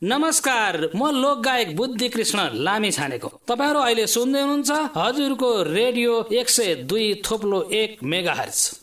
नमस्कार, म लोकगायक बुद्धि कृष्ण लामी छानेको। तपाईहरु अहिले सुन्दै हुनुहुन्छ हजुरको रेडियो 102.1 मेगाहर्ज।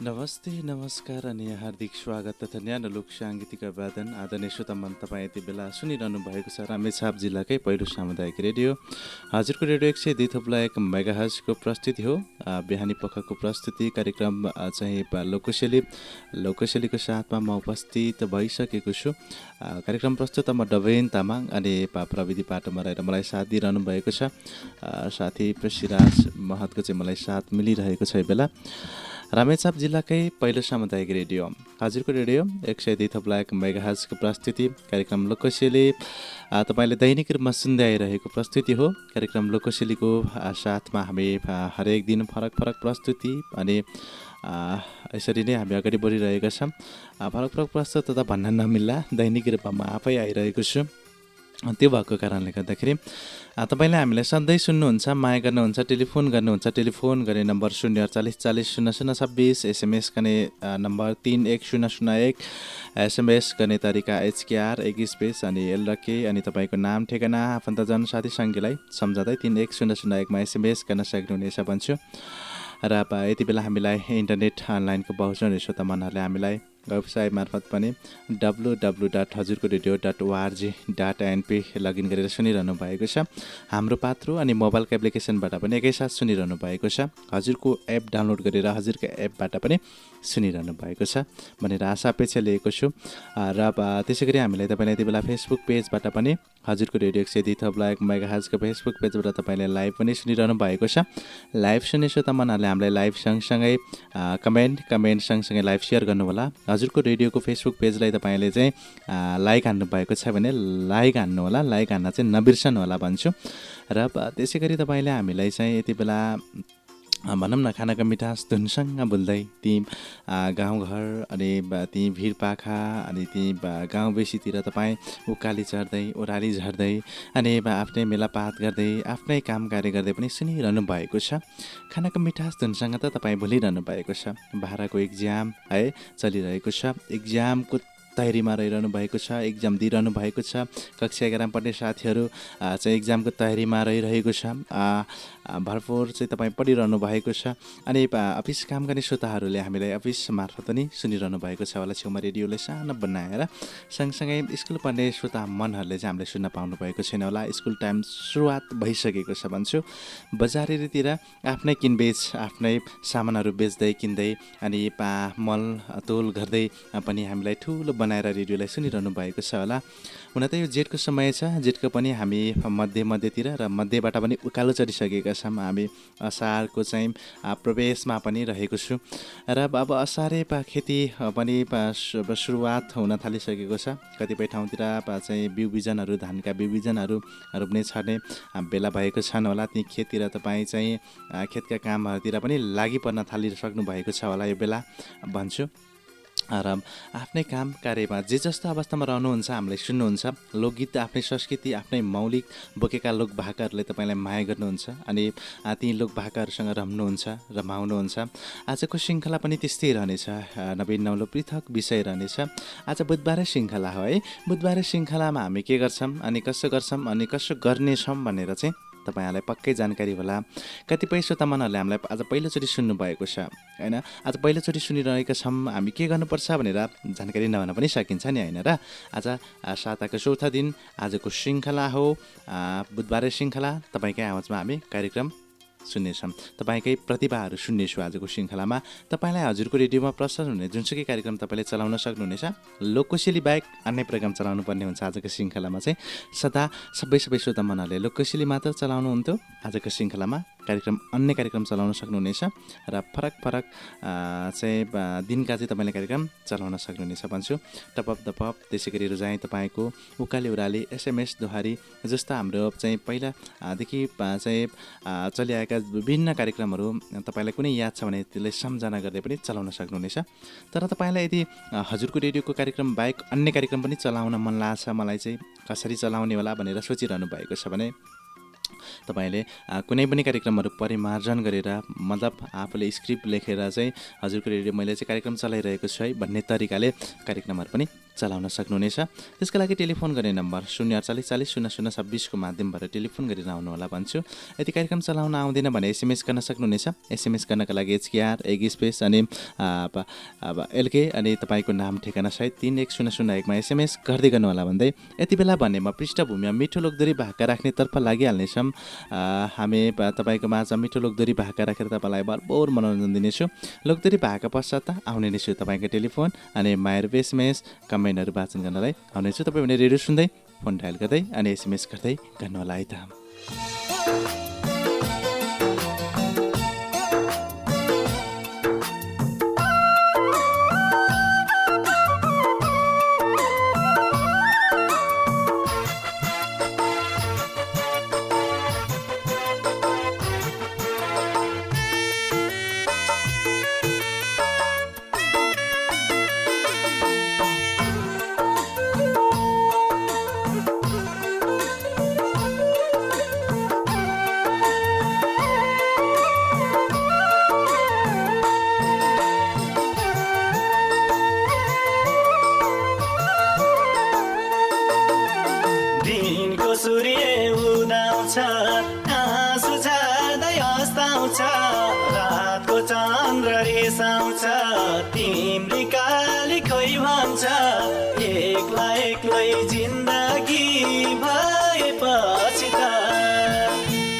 नमस्ते, नमस्कार अनि हार्दिक स्वागत तथा न्यानो लोक साङ्गीतिक अभिवादन। आदरणीय श्रोतामन, तपाईँ यति बेला सुनिरहनु भएको छ रामेछाप जिल्लाकै पहिलो सामुदायिक रेडियो हजुरको रेडियो 102.1 मेगाहर्जको प्रस्तुति हो। बिहानी पखको प्रस्तुति कार्यक्रम चाहिँ लोकशैलीको साथमा म उपस्थित भइसकेको छु। कार्यक्रम प्रस्तुत म डबेन तामाङ अनि प्रविधि पाटोमा रहेर मलाई साथ दिइरहनु भएको छ। साथी पृष्ठराज महतको चाहिँ मलाई साथ मिलिरहेको छ। बेला रामेछाप जिल्लाकै पहिलो सामुदायिक रेडियो हजुरको रेडियो 102.1 मेगाहर्जको प्रस्तुति कार्यक्रम लोकशैली तपाईँले दैनिक रूपमा सुन्दै आइरहेको प्रस्तुति हो। कार्यक्रम लोकशैलीको साथमा हामी हरेक दिन फरक फरक प्रस्तुति अनि यसरी नै हामी अगाडि बढिरहेका छौँ। फरक फरक प्रस्तुत त भन्न नमिल्ला, दैनिक रूपमा म आफै आइरहेको छु। त्यो भएको कारणले गर्दाखेरि तपाईँले हामीलाई सधैँ सुन्नुहुन्छ, माया गर्नुहुन्छ, टेलिफोन गर्नुहुन्छ। टेलिफोन गर्ने नम्बर 048400026, एसएमएस गर्ने नम्बर 31001, एसएमएस गर्ने तरिका HKR 1 स्पेस अनि एल र के अनि तपाईँको नाम ठेगाना आफन्तजन साथी सङ्गीलाई सम्झाउँदै 31001मा एसएमएस गर्न सक्नुहुनेछ भन्छु। र यति बेला हामीलाई इन्टरनेट अनलाइनको बहुजन श्रोतामनहरूले हामीलाई वेबसाइट मार्फत पनि www.hazurkoradio.org.np लगइन गरेर सुनिरहनु भएको छ। हाम्रो पात्रो अनि मोबाइलको एप्लिकेसनबाट पनि एकैसाथ सुनिरहनु भएको छ। हजुरको एप डाउनलोड गरेर हजुरको एपबाट पनि सुनिरहनु भएको छ भनेर आशा अपेक्षा लिएको छु। र त्यसै गरी हामीलाई तपाईँले यति बेला फेसबुक पेजबाट पनि हजुरको रेडियो 102.1 मेगाहर्जको फेसबुक पेजबाट तपाईँले लाइभ पनि सुनिरहनु भएको छ। लाइभ सुन्ने श्रोतामनहरूले हामीलाई लाइभ सँगसँगै कमेन्ट सँगसँगै लाइभ सेयर गर्नुहोला। हजुरको रेडियोको फेसबुक पेजलाई तपाईँले चाहिँ लाइक हान्नु भएको छ भने लाइक हान्नु होला, लाइक हान्न चाहिँ नबिर्सनु होला भन्छु। र त्यसै गरी तपाईँले हामीलाई चाहिँ यति बेला भनौँ न खानाका मिठास धुनसँग बोल्दै ती गाउँघर अनि ती भिरपाखा अनि ती गाउँ बेसीतिर तपाईँ उकाली चढ्दै ओह्राली झर्दै अनि आफ्नै मेलापात गर्दै आफ्नै काम कार्य गर्दै पनि सुनिरहनु भएको छ। खानाका मिठास धुनसँग त तपाईँ भुलिरहनु भएको छ। बाह्रको एक्जाम है चलिरहेको छ, एक्जामको तयारीमा रहिरहनु भएको छ, एक्जाम दिइरहनु भएको छ। कक्षा 11 पढ्ने साथीहरू चाहिँ एक्जामको तयारीमा रहिरहेको छ। भरपोर चाहिँ तपाईँ पढिरहनु भएको छ। अनि अफिस काम गर्ने श्रोताहरूले हामीलाई अफिस मार्फत पनि सुनिरहनु भएको छ होला। छेउमा रेडियोलाई सानो बनाएर सँगसँगै स्कुल पढ्ने श्रोता मनहरूले चाहिँ हामीले सुन्न पाउनु भएको छैन होला। स्कुल टाइम सुरुवात भइसकेको छ भन्छु। बजारतिर आफ्नै किनबेच आफ्नै सामानहरू बेच्दै किन्दै अनि मल तोल गर्दै पनि हामीलाई ठुलो बनाएर रेडियोलाई सुनिरहनु भएको छ होला। हुन त यो जेठको समय छ, जेठको पनि हामी मध्यतिर र मध्यबाट पनि उकालो चढिसकेका छौँ। हामी असारको चाहिँ प्रवेशमा पनि रहेको छु र अब असारे खेती पनि सुरुवात हुन थालिसकेको छ। कतिपय ठाउँतिर चाहिँ बिउ बिजनहरू धानका बिउ बिजनहरू रोप्ने छर्ने बेला भएको छन् होला। ती खेततिर तपाईँ चाहिँ खेतका कामहरूतिर पनि लागि पर्न थालिसक्नु भएको छ होला यो बेला भन्छु। र आफ्नै काम कार्यमा जे जस्तो अवस्थामा रहनुहुन्छ हामीलाई सुन्नुहुन्छ लोकगीत आफ्नै संस्कृति आफ्नै मौलिक बोकेका लोक भाकाहरूले तपाईँलाई माया गर्नुहुन्छ अनि ती लोक भाकाहरूसँग रम्नुहुन्छ रमाउनुहुन्छ। आजको श्रृङ्खला पनि त्यस्तै रहनेछ, नवीन नौलो पृथक विषय रहनेछ। आज बुधबारे श्रृङ्खला हो है। बुधबारे श्रृङ्खलामा हामी के गर्छौँ अनि कसो गर्छौँ अनि कसो गर्नेछौँ भनेर चाहिँ तपाईँहरूलाई पक्कै जानकारी होला। कतिपय श्रोतामनहरूले हामीलाई आज पहिलोचोटि सुन्नुभएको छ होइन, आज पहिलोचोटि सुनिरहेका छौँ हामी के गर्नुपर्छ भनेर जानकारी नहुन पनि सकिन्छ नि होइन र। आज साताको चौथा दिन आजको श्रृङ्खला हो बुधबारे श्रृङ्खला। तपाईँकै आवाजमा हामी कार्यक्रम सुन्नेछौँ, तपाईँकै प्रतिभाहरू सुन्नेछु आजको श्रृङ्खलामा। तपाईँलाई हजुरको रेडियोमा प्रसारण हुने जुनसुकै कार्यक्रम तपाईँले चलाउन सक्नुहुनेछ। लोककोशेली बाहेक अन्य प्रोग्राम चलाउनु पर्ने हुन्छ आजको श्रृङ्खलामा चाहिँ। सदा सबै श्रोतामनहरूले लोककोशेली मात्र चलाउनुहुन्थ्यो, आजको श्रृङ्खलामा कार्यक्रम अन्य कार्यक्रम चलाउन सक्नुहुनेछ र फरक फरक चाहिँ दिनका चाहिँ तपाईँले कार्यक्रम चलाउन सक्नुहुनेछ भन्छु। टपअप दपअप त्यसै गरी रोजाइ तपाईँको उकाली ओह्राली एसएमएस दोहारी जस्ता हाम्रो चाहिँ पहिलादेखि चाहिँ चलिआएका विभिन्न कार्यक्रमहरू तपाईँलाई कुनै याद छ भने त्यसलाई सम्झना गर्दै पनि चलाउन सक्नुहुनेछ। तर तपाईँलाई यदि हजुरको रेडियोको कार्यक्रम बाहेक अन्य कार्यक्रम पनि चलाउन मन लाग्छ, मलाई चाहिँ कसरी चलाउने होला भनेर सोचिरहनु भएको छ भने तपाईँले कुनै पनि कार्यक्रमहरू परिमार्जन गरेर मतलब आफूले स्क्रिप्ट लेखेर चाहिँ हजुरको रेडियो मैले चाहिँ कार्यक्रम चलाइरहेको छु है भन्ने तरिकाले कार्यक्रमहरू पनि चलाउन सक्नुहुनेछ। त्यसका लागि टेलिफोन गर्ने नम्बर 048400026 को माध्यमबाट टेलिफोन गरेर आउनुहोला भन्छु। यदि कार्यक्रम चलाउन आउँदैन भने एसएमएस गर्न सक्नुहुनेछ। एसएमएस गर्नका लागि HKR एक स्पेस अनि अब LK अनि तपाईँको नाम ठेगाना सहित 31001 मा एसएमएस गर्दै गर्नुहोला भन्दै यति बेला भने म पृष्ठभूमिमा मिठो लोकदोरी भाका राख्नेतर्फ लागिहाल्नेछौँ। हामी तपाईँको माझ मिठो लोकदोरी भाका राखेर तपाईँलाई भरपूर मनोरञ्जन दिनेछु। लोकदोरी भाका पश्चात आउने नै छु तपाईँको टेलिफोन अनि मायर एसएमएस कमेन्टहरू वाचन गर्नलाई आउनेछु। तपाईँ भने रेडियो सुन्दै फोन डायल गर्दै अनि एसएमएस गर्दै गर्नुहोला है त। रातको चन्द्र रिसाउँछ तिम्री काली खोइ भन्छ एक्ला एक्लै जिन्दगी भएपछि त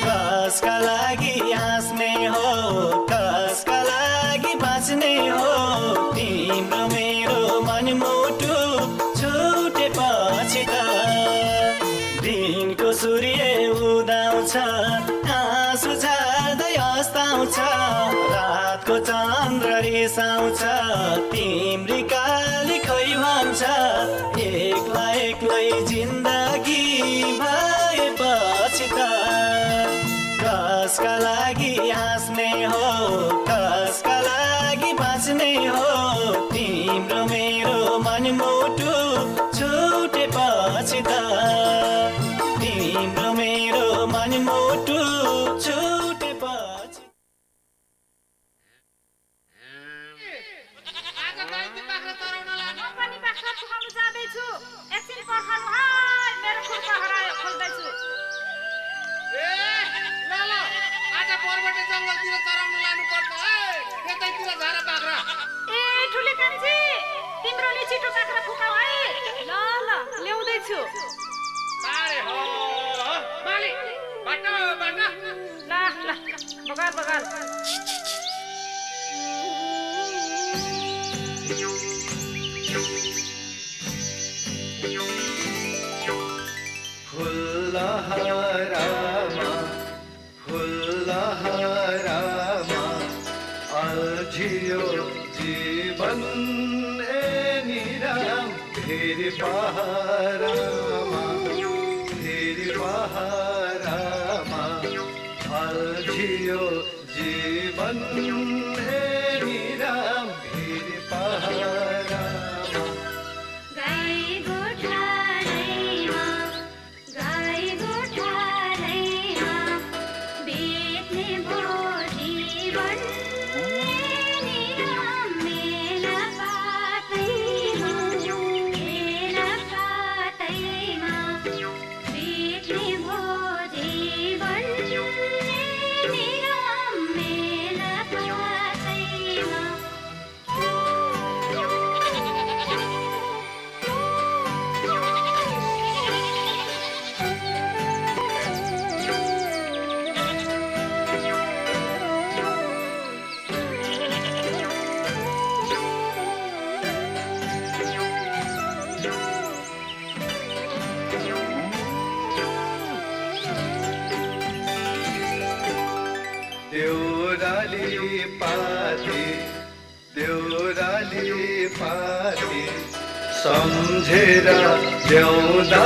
कसका लागि हाँस्ने हो कसका लागि बाँच्ने हो तिम्रो मेरो मनमुटु छुटेपछि त दिनको सूर्य उदाउँछ आँसु झार्दै अस्ताउँछ रातको चन्द्र रिसाउँछ तिम्री काली खोइ भन्छ एक्ला एक्लै जिन्दगी भएपछि त कसका लागि हाँस्ने हो कसका लागि बाँच्ने हो तिम्रो मेरो मनमुटु छुटेपछि त तिम्रो मेरो मनमुटु छुटेपछि अल्झियो जीवन निराम फेरि पहाडमा अल्झियो जीवन निराम फेरि पहाडमा पाती सम्झेर ल्याउँदा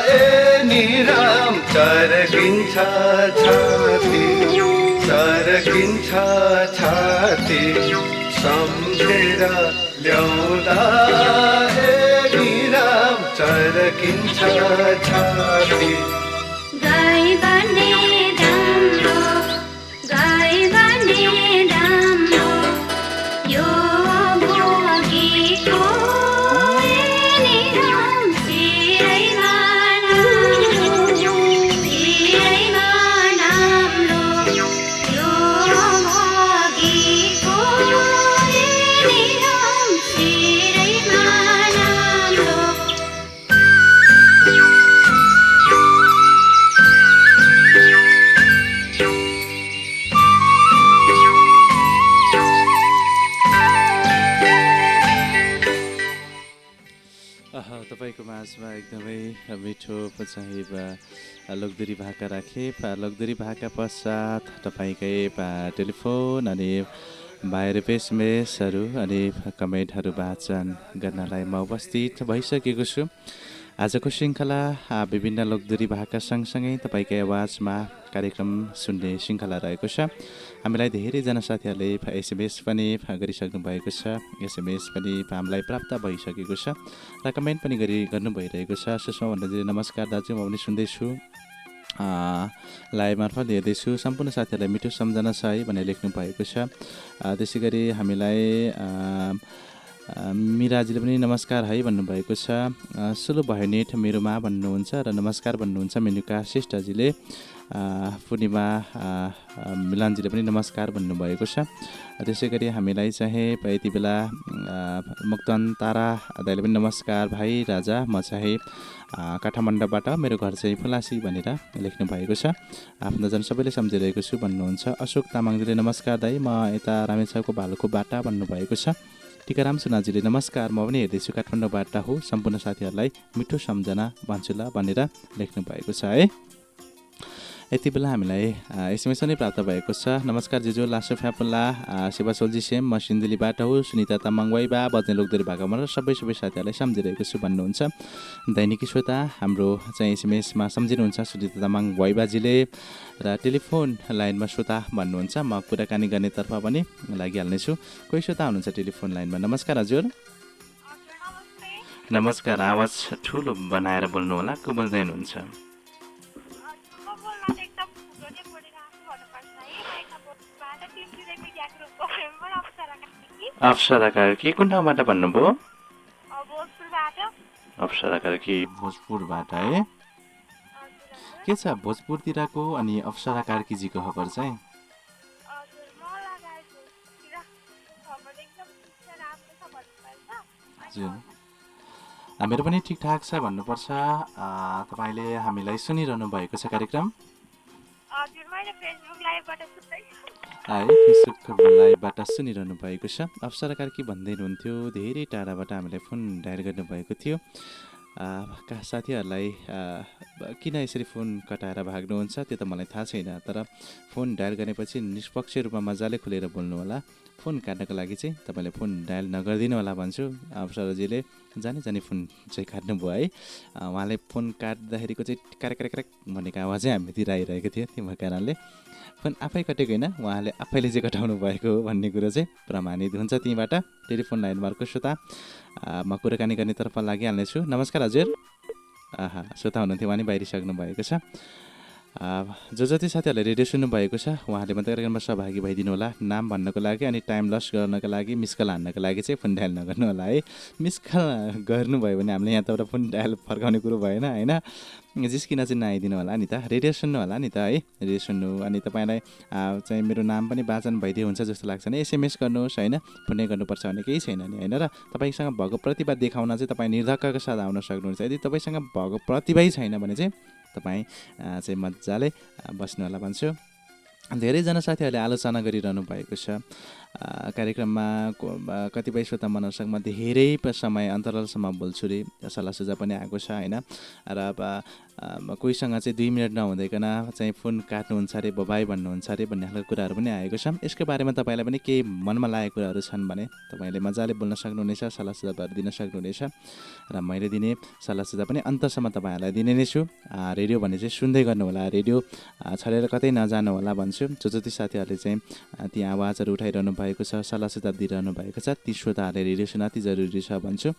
ए निराम चर्किन्छ छाती सम्झेर ल्याउँदा ए निराम चर्किन्छ छाती गाई बने राम्रो यो भोगीको निराम चिरैमा राम्रो यो भोगीको निराम चिरैमा राम्रो तपाईँको माझमा एकदमै मिठो चाहिँ लोकदोरी भाका राखे। लोकदोरी भाका पश्चात तपाईँकै टेलिफोन अनि बाहिर पेसमेसहरू अनि कमेन्टहरू वाचन गर्नलाई म उपस्थित भइसकेको छु। आजको श्रृङ्खला विभिन्न लोकदोरी भाका सँगसँगै तपाईँकै आवाजमा कार्यक्रम सुन्ने श्रृङ्खला रहेको छ। हामीलाई धेरैजना साथीहरूले एसएमएस पनि गरिसक्नु भएको छ, एसएमएस पनि हामीलाई प्राप्त भइसकेको छ र कमेन्ट पनि गर्नु भइरहेको छ। सुषमा भन्दै नमस्कार दाजु, म पनि सुन्दैछु, लाइभ मार्फत हेर्दैछु, सम्पूर्ण साथीहरूलाई मिठो सम्झना छ है भनेर लेख्नु भएको छ। त्यसै गरी हामीलाई मिराजीले पनि नमस्कार है भन्नुभएको छ। सुलु भयो नेट मेरोमा भन्नुहुन्छ र नमस्कार भन्नुहुन्छ मेनुका श्रेष्ठजीले। पूर्णिमा मिलानजीले पनि नमस्कार भन्नुभएको छ। त्यसै गरी हामीलाई चाहिँ यति बेला मुक्तन तारा दाइले पनि नमस्कार भाइ राजा, म चाहिँ काठमाडौँबाट, मेरो घर चाहिँ फुलासी भनेर लेख्नु भएको छ। आफ्नो जन सबैले सम्झिरहेको छु भन्नुहुन्छ। अशोक तामाङजीले नमस्कार दाइ, म यता रामेछाउको भालुखोपबाट भन्नुभएको छ। टिकाराम सुनाजीले नमस्कार, म पनि हेर्दैछु काठमाडौँबाट हो, सम्पूर्ण साथीहरूलाई मिठो सम्झना भन्छु ल भनेर लेख्नु भएको छ है। यति बेला हामीलाई एसएमएस पनि प्राप्त भएको छ। नमस्कार जिजु, लासो फ्यापुल्ला शिवा सोल्जी सेम, म सिन्धुलीबाट हो, सुनिता तामाङ वाइबा बज्ने लोकदोरी भाका भनेर सबै साथीहरूलाई सम्झिरहेको छु भन्नुहुन्छ। दैनिकी श्रोता हाम्रो चाहिँ एसएमएसमा सम्झिनुहुन्छ सुनिता तामाङ वाइबाजीले र टेलिफोन लाइनमा श्रोता भन्नुहुन्छ। म कुराकानी गर्नेतर्फ पनि लागिहाल्नेछु। कोही श्रोता हुनुहुन्छ टेलिफोन लाइनमा। नमस्कार हजुर। नमस्कार, आवाज ठुलो बनाएर बोल्नु होला, को बोल्दै हुनुहुन्छ? अप्सरा कार्की, कुन ठाउँबाट भन्नुभयो? अप्सरा कार्की भोजपुरबाट है। के छ भोजपुरतिरको अनि अप्सरा कार्कीजीको खबर चाहिँ? हजुर, मेरो पनि ठिकठाक छ भन्नुपर्छ। तपाईँले हामीलाई सुनिरहनु भएको छ कार्यक्रम है, फेसबुक लाइभबाट सुनिरहनु भएको छ। अप्सरा कार्की भन्दै हुनुहुन्थ्यो, धेरै टाढाबाट हामीलाई फोन डायल गर्नुभएको थियो। साथीहरूलाई किन यसरी फोन कटाएर भाग्नुहुन्छ त्यो त मलाई थाहा छैन, तर फोन डायल गरेपछि निष्पक्ष रूपमा मजाले खुलेर बोल्नु होला। फोन काट्नको लागि चाहिँ तपाईँले फोन डायल नगरिदिनु होला भन्छु। अप्सराजीले जाने फोन चाहिँ काट्नुभयो है। उहाँले फोन काट्दाखेरिको चाहिँ क्यारेक भनेको आवाज चाहिँ हामीतिर आइरहेको थियो। त्यो कारणले फोन आफै कटेको होइन, उहाँले आफैले चाहिँ कटाउनु भएको हो भन्ने कुरो चाहिँ प्रमाणित हुन्छ त्यहीँबाट। टेलिफोन लाइनमा अर्को श्रोता, म कुराकानी गर्नेतर्फ लागिहाल्नेछु। नमस्कार हजुर। श्रोता हुनुहुन्थ्यो, उहाँ नि बाहिरिसक्नु भएको छ। जति साथीहरूले रेडियो सुन्नुभएको छ उहाँले मात्रै कार्यक्रममा सहभागी भइदिनु होला। नाम भन्नको लागि अनि टाइम लस गर्नको लागि, मिसकल हान्नको लागि चाहिँ फोन डायल नगर्नु होला है। मिसकल गर्नुभयो भने हामीले यहाँबाट फोन डायल फर्काउने कुरो भएन होइन। जिस्किन चाहिँ नआइदिनु होला नि त। रेडियो सुन्नु होला नि त है, रेडियो सुन्नु। अनि तपाईँलाई चाहिँ मेरो नाम पनि वाचन भइदियो हुन्छ जस्तो लाग्छ नि। एसएमएस गर्नुहोस् होइन, फोनै गर्नुपर्छ भने केही छैन नि होइन। र तपाईँसँग भएको प्रतिभा देखाउन चाहिँ तपाईँ निर्धक्कको साथ आउन सक्नुहुन्छ। यदि तपाईँसँग भएको प्रतिभै छैन भने चाहिँ तपाईँ चाहिँ मजाले बस्नु होला भन्छु। धेरैजना साथीहरूले आलोचना गरिरहनु भएको छ। कार्यक्रममा कतिपय श्रोता मनहरूसँग म धेरै समय अन्तरालसम्म बोल्छु रे, सल्लाह सुझाव पनि आएको छ होइन। र अब कोहीसँग चाहिँ 2 मिनट नहुँदैकन चाहिँ फोन काट्नुहुन्छ अरे, बाई भन्नुहुन्छ अरे भन्ने खालको कुराहरू पनि आएको छ। यसको बारेमा तपाईँलाई पनि केही मनमा लागेको कुराहरू छन् भने तपाईँले मजाले बोल्न सक्नुहुनेछ, सल्लाह सुझावहरू दिन सक्नुहुनेछ र मैले दिने सल्लाह सुझाव पनि अन्तसम्म तपाईँहरूलाई दिने नै छु। रेडियो भने चाहिँ सुन्दै गर्नुहोला, रेडियो छरेर कतै नजानु होला भन्छु। जति साथीहरूले चाहिँ ती आवाजहरू उठाइरहनु भएको छ, सल्लाह सुझाव दिइरहनु भएको छ, ती श्रोताहरूले रेडियो सुन्न अति जरुरी छ भन्छु।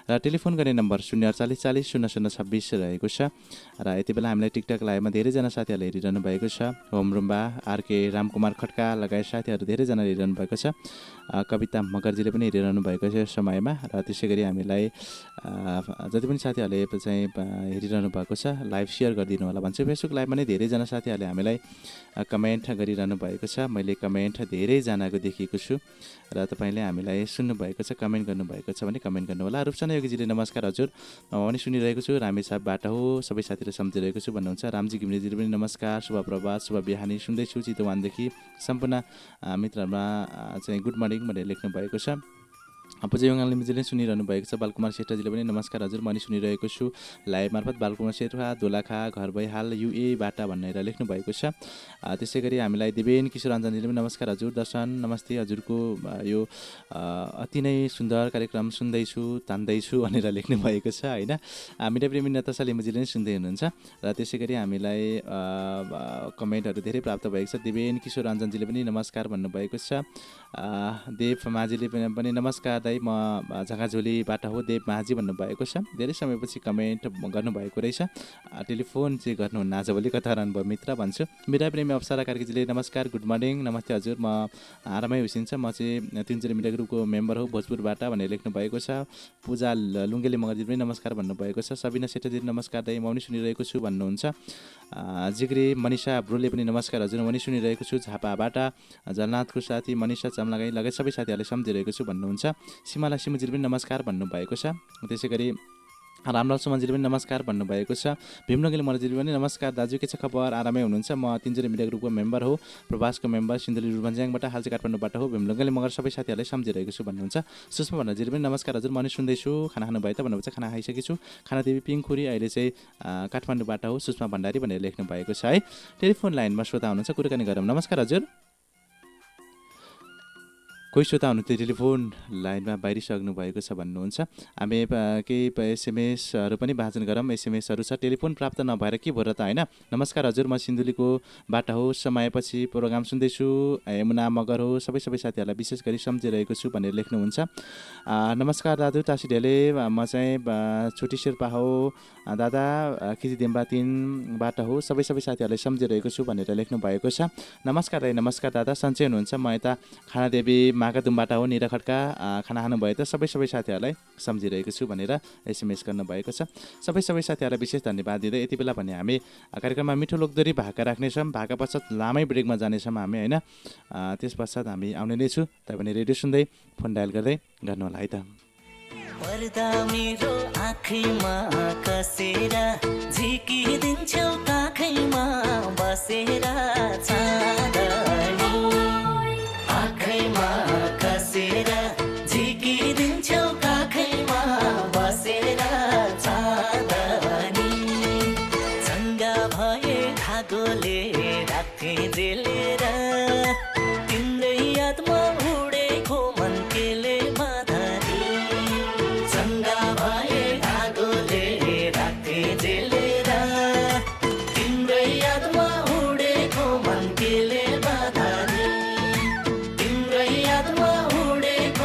र टेलिफोन गर्ने नम्बर 048400026 रहेको छ। र यति बेला हामीलाई टिकटक लाइभमा धेरैजना साथीहरूले हेरिरहनु भएको छ। होमरुम्बा, आरके रामकुमार खड्का लगायत साथीहरू धेरैजना हेरिरहनु भएको छ। कविता मगर्जीले पनि हेरिरहनु भएको छ यो समयमा। र त्यसै गरी हामीलाई जति पनि साथीहरूले चाहिँ हेरिरहनु भएको छ लाइभ सेयर गरिदिनु होला भन्छु। फेसबुक लाइभमा नै धेरैजना साथीहरूले हामीलाई कमेन्ट गरिरहनु भएको छ। मैले कमेन्ट धेरैजनाको देखेको छु र तपाईँले हामीलाई सुन्नुभएको छ, कमेन्ट गर्नुभएको छ भने कमेन्ट गर्नु होला। रूपचना योगीजीले नमस्कार हजुर, म पनि सुनिरहेको छु, रामेछापबाट हो, सबै साथीहरू सम्झिरहेको छु भन्नुहुन्छ। रामजी घिमिरेजीले पनि नमस्कार, शुभ प्रभात, शुभ बिहानी, सुन्दैछु चितवनदेखि। सम्पूर्ण मित्रहरूमा चाहिँ गुड मर्निङ भनेर लेख्नु भएको छ। पूजा योङ लिम्बुजीले सुनिरहनु भएको छ। बालकुमार शेर्पाजीले पनि नमस्कार हजुर, म पनि सुनिरहेको छु लाइभ मार्फत। बालकुमार शेर्पा दोलाखा घर भइहाल युएबाट भनेर लेख्नु भएको छ। त्यसै गरी हामीलाई देवेन किशोर अञ्जनजीले पनि नमस्कार हजुर, दर्शन नमस्ते हजुरको यो अति नै सुन्दर कार्यक्रम सुन्दैछु तान्दैछु भनेर लेख्नु भएको छ होइन। मिडिया प्रेमी नतासा लिम्बुजीले पनि सुन्दै हुनुहुन्छ। र त्यसै गरी हामीलाई कमेन्टहरू धेरै प्राप्त भएको छ। देवेन किशोर अञ्जनजीले पनि नमस्कार भन्नुभएको छ। देव माझीले पनि नमस्कार दाइ, म झगाझोलीबाट हो देव माझी भन्नुभएको छ। धेरै समयपछि कमेन्ट गर्नुभएको रहेछ। टेलिफोन चाहिँ गर्नुहुन्न आज भोलि, कता रहनुभयो मित्र भन्छु। मिडिया प्रेमी अप्सरा कार्कीजीले नमस्कार गुड मर्निङ, नमस्ते हजुर, म आरामै हुसिन्छ, म चाहिँ तिनचुरे मिडिया ग्रुपको मेम्बर हो भोजपुरबाट भनेर लेख्नु भएको छ। पूजा लुङ्गेले मगरजी पनि नमस्कार भन्नुभएको छ। सबिना सेठजी नमस्कार दाइ, म पनि सुनिरहेको छु भन्नुहुन्छ। जिग्री मनिषा ब्रोले पनि नमस्कार हजुर, म पनि सुनिरहेको छु झापाबाट। जलनाथको साथी मनिषा चमलागाई लगायत सबै साथीहरूले सम्झिरहेको छु भन्नुहुन्छ। सिमाला सिमुजीले पनि नमस्कार भन्नुभएको छ। त्यसै गरी रामलाल सुमनजीले पनि नमस्कार भन्नुभएको छ। भीमरङ्गीले मरजीले पनि नमस्कार दाजु, के छ खबर, आरामै हुनुहुन्छ? म तिनचुरे मिडिया ग्रुपको मेम्बर हो, प्रवासको मेम्बर, सिन्धुली रुबन्ज्याङबाट, हाल चाहिँ काठमाडौँबाट हो। भीमरङ्गीले मगर सबै साथीहरूलाई सम्झिरहेको छु भन्नुहुन्छ। सुषमा भण्डारीले पनि नमस्कार हजुर, म पनि सुन्दैछु, खाना खानुभयो त भन्नुहुन्छ? खाना खाइसकेको छु। खानादेवी पिङखुरी अहिले चाहिँ काठमाडौँबाट हो, सुषमा भण्डारी भनेर लेख्नु भएको छ है। टेलिफोन लाइनमा श्रोता हुनुहुन्छ, कुराकानी गरौँ। नमस्कार हजुर, कोही श्रोता हुनुहुन्थ्यो टेलिफोन लाइनमा बाहिरिसक्नु भएको छ भन्नुहुन्छ। हामी केही एसएमएसहरू पनि वाचन गरौँ। एसएमएसहरू छ, टेलिफोन प्राप्त नभएर के भयो र त होइन। नमस्कार हजुर, म सिन्धुलीको बाटा हो, समयपछि प्रोग्राम सुन्दैछु, यमुना मगर हो, सबै साथीहरूलाई विशेष गरी सम्झिरहेको छु भनेर लेख्नुहुन्छ। नमस्कार दाजु टासी ढेले, म चाहिँ छुटी शेर्पा हो दादा, खिची देम्बा 3बाट हो, सबै साथीहरूलाई सम्झिरहेको छु भनेर लेख्नु भएको छ। नमस्कार दाइ, नमस्कार दादा, सन्चै हुनुहुन्छ? म यता खानादेवी माकादुमबाट हो, निरा खड्का, खाना खानुभयो त? सबै साथीहरूलाई सम्झिरहेको छु भनेर एसएमएस गर्नुभएको छ। सबै साथीहरूलाई विशेष धन्यवाद दिँदै यति बेला भने हामी कार्यक्रममा मिठो लोकदोरी भाका राख्नेछौँ। भाका पश्चात लामै ब्रेकमा जानेछौँ हामी होइन। त्यस पश्चात हामी आउने नै छु, तपाईँ रेडियो सुन्दै फोन डायल गर्दै गर्नुहोला है त। पर्दा मेरो आँखैमा कसेर झिकिदिन्छौ काखैमा बसेर चाँदनी, आँखैमा कसेर झिकिदिन्छौ काखैमा बसेर चाँदनी, चङ्गा भए धागोले राख्थे जेलेर, तिम्रै यादमा उडेको मन केले बाधरी, चङ्गा भए धागोले राख्थे जेलेर, तिम्रै यादमा उडेको मन केले बाधरी, तिम्रै यादमा उडेको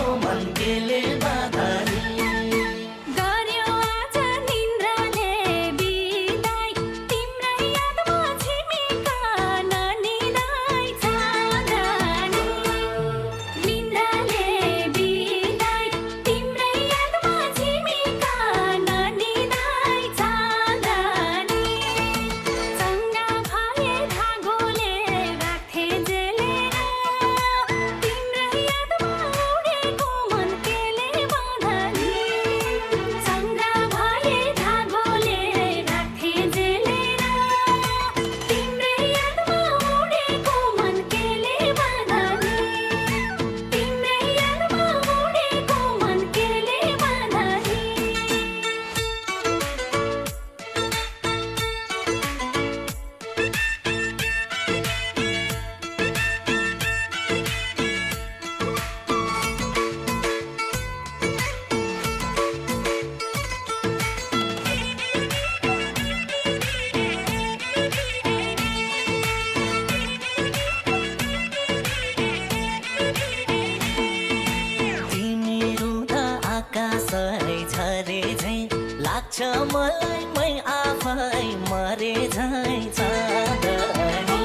लाग्छ मलाई मै आफै मरे झै चाँदनी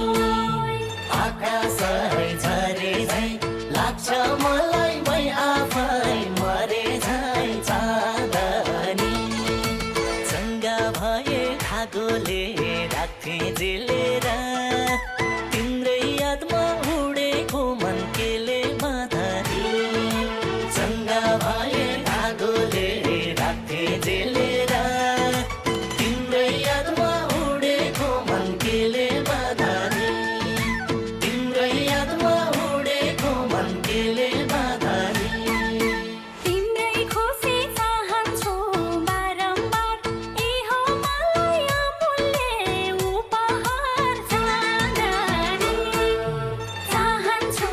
आकाशै झरे झै लाग्छ मलाई मै आफै मरे झै चाँदनी चङ्गा भए धागोले राख्थे जेलेर तिम्रै यादमा उडेको मन केले बाँधरी चङ्गा भए धागोले राख्थे जेलेर तिम्रै यादमा उडेको मन केले बाँधरी तिम्रै यादमा उडेको मन केले बाँधरी तिम्रै खुसी चाहन्छु बारम्बार ए हो मलाई अमूल्य उपहार चाँदनी चाहन्छु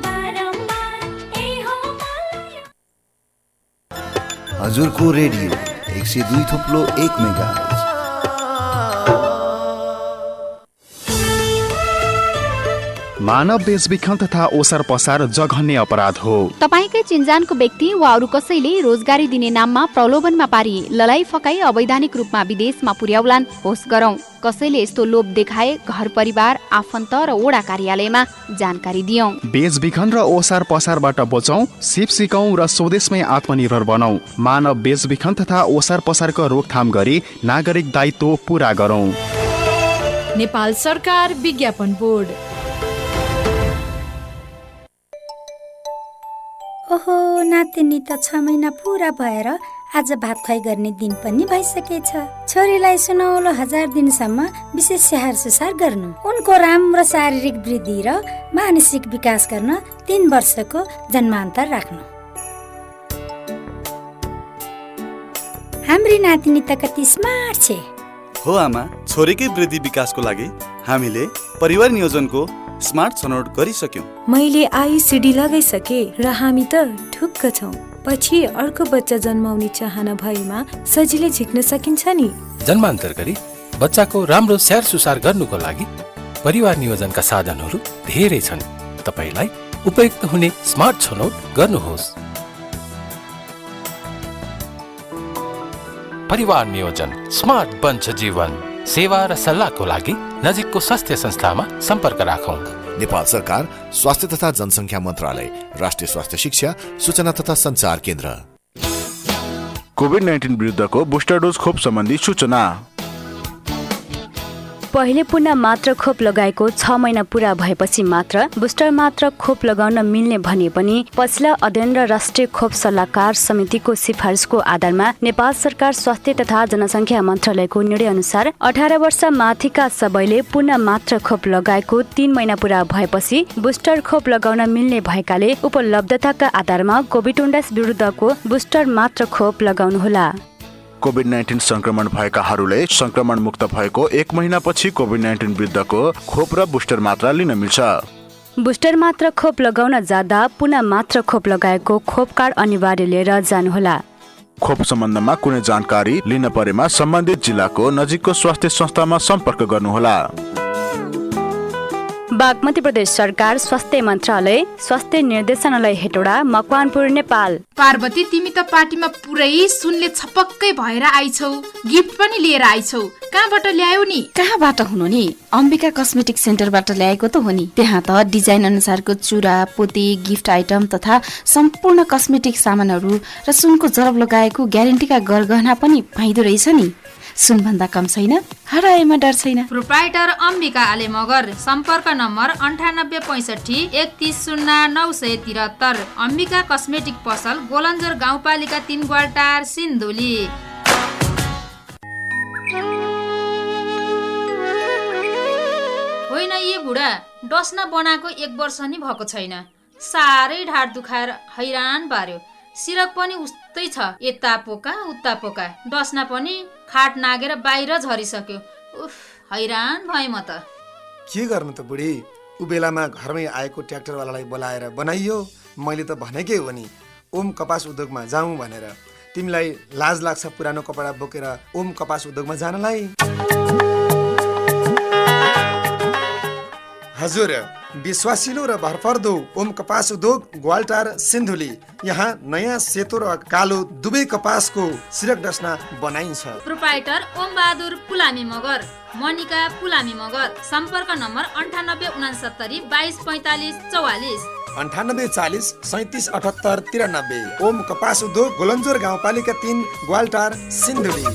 बारम्बार ए हो मलाई हजुरको रेडियो 102.1 मेगाहर्ज। मानव बेचबिखन तथा ओसार पसार जघन्य अपराध हो। तपाईकै चिन्जानको व्यक्ति वा अरू कसैले रोजगारी दिने नाममा प्रलोभनमा पारी ललाई फकाई अवैधानिक रूपमा विदेशमा पुर्याउलान् होस् गरौं। कसैले यस्तो लोभ देखाए घर परिवार आफन्त र वडा कार्यालयमा जानकारी दियौं। बेचबिखन र ओसार पसारबाट बचौं, सिप सिकौं र स्वदेशमै आत्मनिर्भर बनौं। मानव बेचबिखन तथा ओसार पसारको रोकथाम गरी नागरिक दायित्व पूरा गरौं। नेपाल सरकार विज्ञापन बोर्ड। ओहो, नातिनी त 6 महिना पुरा भएर आज भात खुवाई गर्ने दिन पनि भइसकेछ। छोरीलाई सुनौलो 1000 दिनसम्म विशेष स्याहार सुसार गर्नु, उनको राम्रो शारीरिक वृद्धि र मानसिक विकास गर्न 3 वर्षको जन्मान्तर राख्नु। हाम्री नातिनी त कति स्मार्ट छे। हो आमा, छोरीकै वृद्धि विकासको लागि हामीले परिवार नियोजनको स्मार्ट छनौट गरिसक्यौं। मैले आईसीडी लगाइसके र हामी त ढुक्क छौं। पछि अर्को बच्चा जन्माउने चाहना भएमा सजिलै झिक्न सकिन्छ नि। जन्मान्तर गरी बच्चाको राम्रो स्याहार सुसार गर्नुको लागि परिवार नियोजनका साधनहरू धेरै छन्। तपाईलाई उपयुक्त हुने स्मार्ट छनौट गर्नुहोस्। परिवार नियोजन स्मार्ट बन्छ जीवन। सेवा र सल्लाहको लागि नजिकको स्वास्थ्य संस्थामा सम्पर्क राखौं। नेपाल सरकार स्वास्थ्य तथा जनसङ्ख्या मन्त्रालय, राष्ट्रिय स्वास्थ्य शिक्षा, सूचना तथा सञ्चार केन्द्र। कोभिड-19 विरुद्धको बुस्टर डोज खोप सम्बन्धी सूचना। पहिले पुनः मात्र खोप लगाएको 6 महिना पूरा भएपछि मात्र बुस्टर मात्र खोप लगाउन मिल्ने भने पनि पछिल्ला अध्ययन र राष्ट्रिय खोप सल्लाहकार समितिको सिफारिसको आधारमा नेपाल सरकार स्वास्थ्य तथा जनसङ्ख्या मन्त्रालयको निर्णय अनुसार 18 वर्ष माथिका सबैले पुनः मात्र खोप लगाएको 3 महिना पूरा भएपछि बुस्टर खोप लगाउन मिल्ने भएकाले उपलब्धताका आधारमा कोभिड-19 विरुद्धको बुस्टर मात्र खोप लगाउनुहोला। कोभिड-19 संक्रमण भएकाहरूले संक्रमण मुक्त भएको 1 महिनापछि कोभिड-19 विरुद्धको खोप र बुस्टर मात्रा लिन मिल्छ। बुस्टर मात्र खोप लगाउन जाँदा पुनः मात्र खोप लगाएको खोप कार्ड अनिवार्य लिएर जानुहोला। खोप सम्बन्धमा कुनै जानकारी लिन परेमा सम्बन्धित जिल्लाको नजिकको स्वास्थ्य संस्थामा सम्पर्क गर्नुहोला। बागमती प्रदेश सरकार स्वास्थ्य मन्त्रालय, स्वास्थ्य निर्देशनालय हेटौडा, मकवानपुर, नेपाल। पार्वती, तिमी त पार्टीमा पुरै सुनले छपक्कै भएर आइछौ, गिफ्ट पनि लिएर आइछौ। कहाँबाट ल्यायौ नि? कहाँबाट हुनु नि, अम्बिका कस्मेटिक सेन्टरबाट ल्याएको त हो नि। त्यहाँ त डिजाइन अनुसारको चुरा, पोते, गिफ्ट आइटम तथा सम्पूर्ण कस्मेटिक सामानहरू र सुनको जरब लगाएको ग्यारेन्टीका गरगहना पनि पाइदो रहेछ नि। सुनभन्दा कम छैन, हराएमा डर छैन। प्रोप्राइटर अम्बिका आले मगर, सम्पर्क नम्बर 9865 310973। अम्बिका कस्मेटिक पसल, गोलन्जर गाउँपालिका 3 ग्वालटार, सिन्धुली। होइन, ये बुढा डस्ना बनाएको 1 वर्ष नि भएको छैन। साह्रै ढाड दुखाएर हैरान पार्यो। सिरक पनि उस्तै छ, यता पोका उता पोका। डस्ना पनि खाट नागेर बाहिर झरिसक्यो। उफ, हैरान भए म त। के गर्नु त बुढी, उ बेलामा घरमै आएको ट्र्याक्टरवालालाई बोलाएर बनाइयो। मैले त भनेकै हो नि ओम कपास उद्योगमा जाउँ भनेर। तिमीलाई लाज लाग्छ पुरानो कपडा बोकेर ओम कपास उद्योगमा जानलाई? हजुर, विश्वासिलो र भरपर्दो ओम कपास उद्योग ग्वालटार सिन्धुली। यहाँ नयाँ सेतो र कालो दुवै कपासको सिरक डस्ना बनाइन्छ। प्रोप्राइटर ओम बहादुर पुलामी मगर, मनिका पुलामी मगर। सम्पर्क नम्बर 9869 22 45 44, 9840 37 78 93। ओम कपास उद्योग गोलन्जोर गाउँपालिका 3 ग्वालटार सिन्धुली।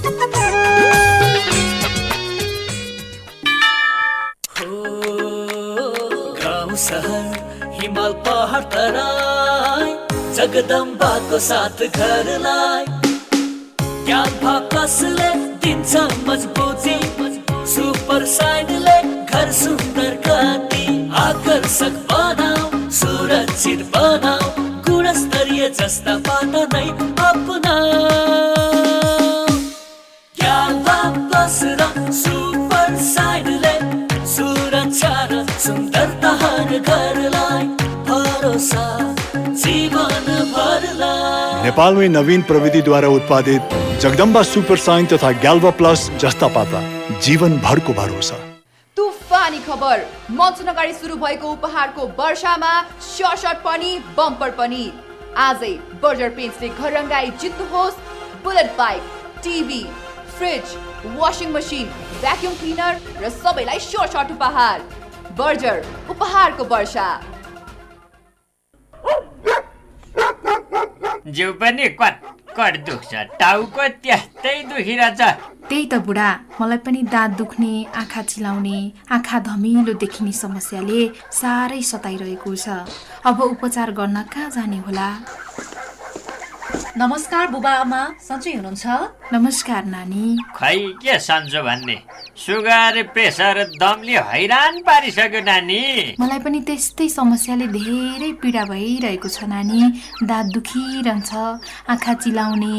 सहर हिमाल पहाड तराई जगदम्बाको साथ घरलाई ज्ञान प्लसले दिन्छ मजबुती सुपर साइनले घर सुन्दर काटी आकर्षक बनाऊ सुरक्षित बनाऊ गुणस्तरीय जस्ता पाटा नै अपनाऊ ज्ञान प्लस र सुपर साइनले सुरक्षा र सुन्दरता नेपालमै नवीन प्रविधिद्वारा उत्पादित जगदम्बा सुपर साइन तथा ग्याल्भा प्लस जस्ता पाता जीवनभरको भरोसा। तुफानी खबर, मनसुन अगाडि सुरु भएको उपहारको वर्षामा सर्ट पनि बम्पर पनि। आजै बर्जर पेन्ट्सले घर रङ्गाई जित्नुहोस् bullet bike, TV, fridge, washing machine, vacuum cleaner र सबैलाई सर्ट उपहार। बर्जर, उपहारको वर्षा। जिउ पनि कट दुख्छ, टाउको त्यस्तै दुखिरहेछ। त्यही त बुढा, मलाई पनि दाँत दुख्ने, आँखा चिलाउने, आँखा धमिलो देखिने समस्याले साह्रै सताइरहेको छ। अब उपचार गर्न कहाँ जाने होला? नमस्कार बुबा आमा, सन्चै हुनुहुन्छ? नमस्कार नानी। खै के सन्चो भन्ने, सुगर प्रेसर दमले हैरान पारिसक्यो नानी। मलाई पनि त्यस्तै समस्याले धेरै पीडा भइरहेको छ नानी। दाँत दुखिरहन्छ, आँखा चिलाउने,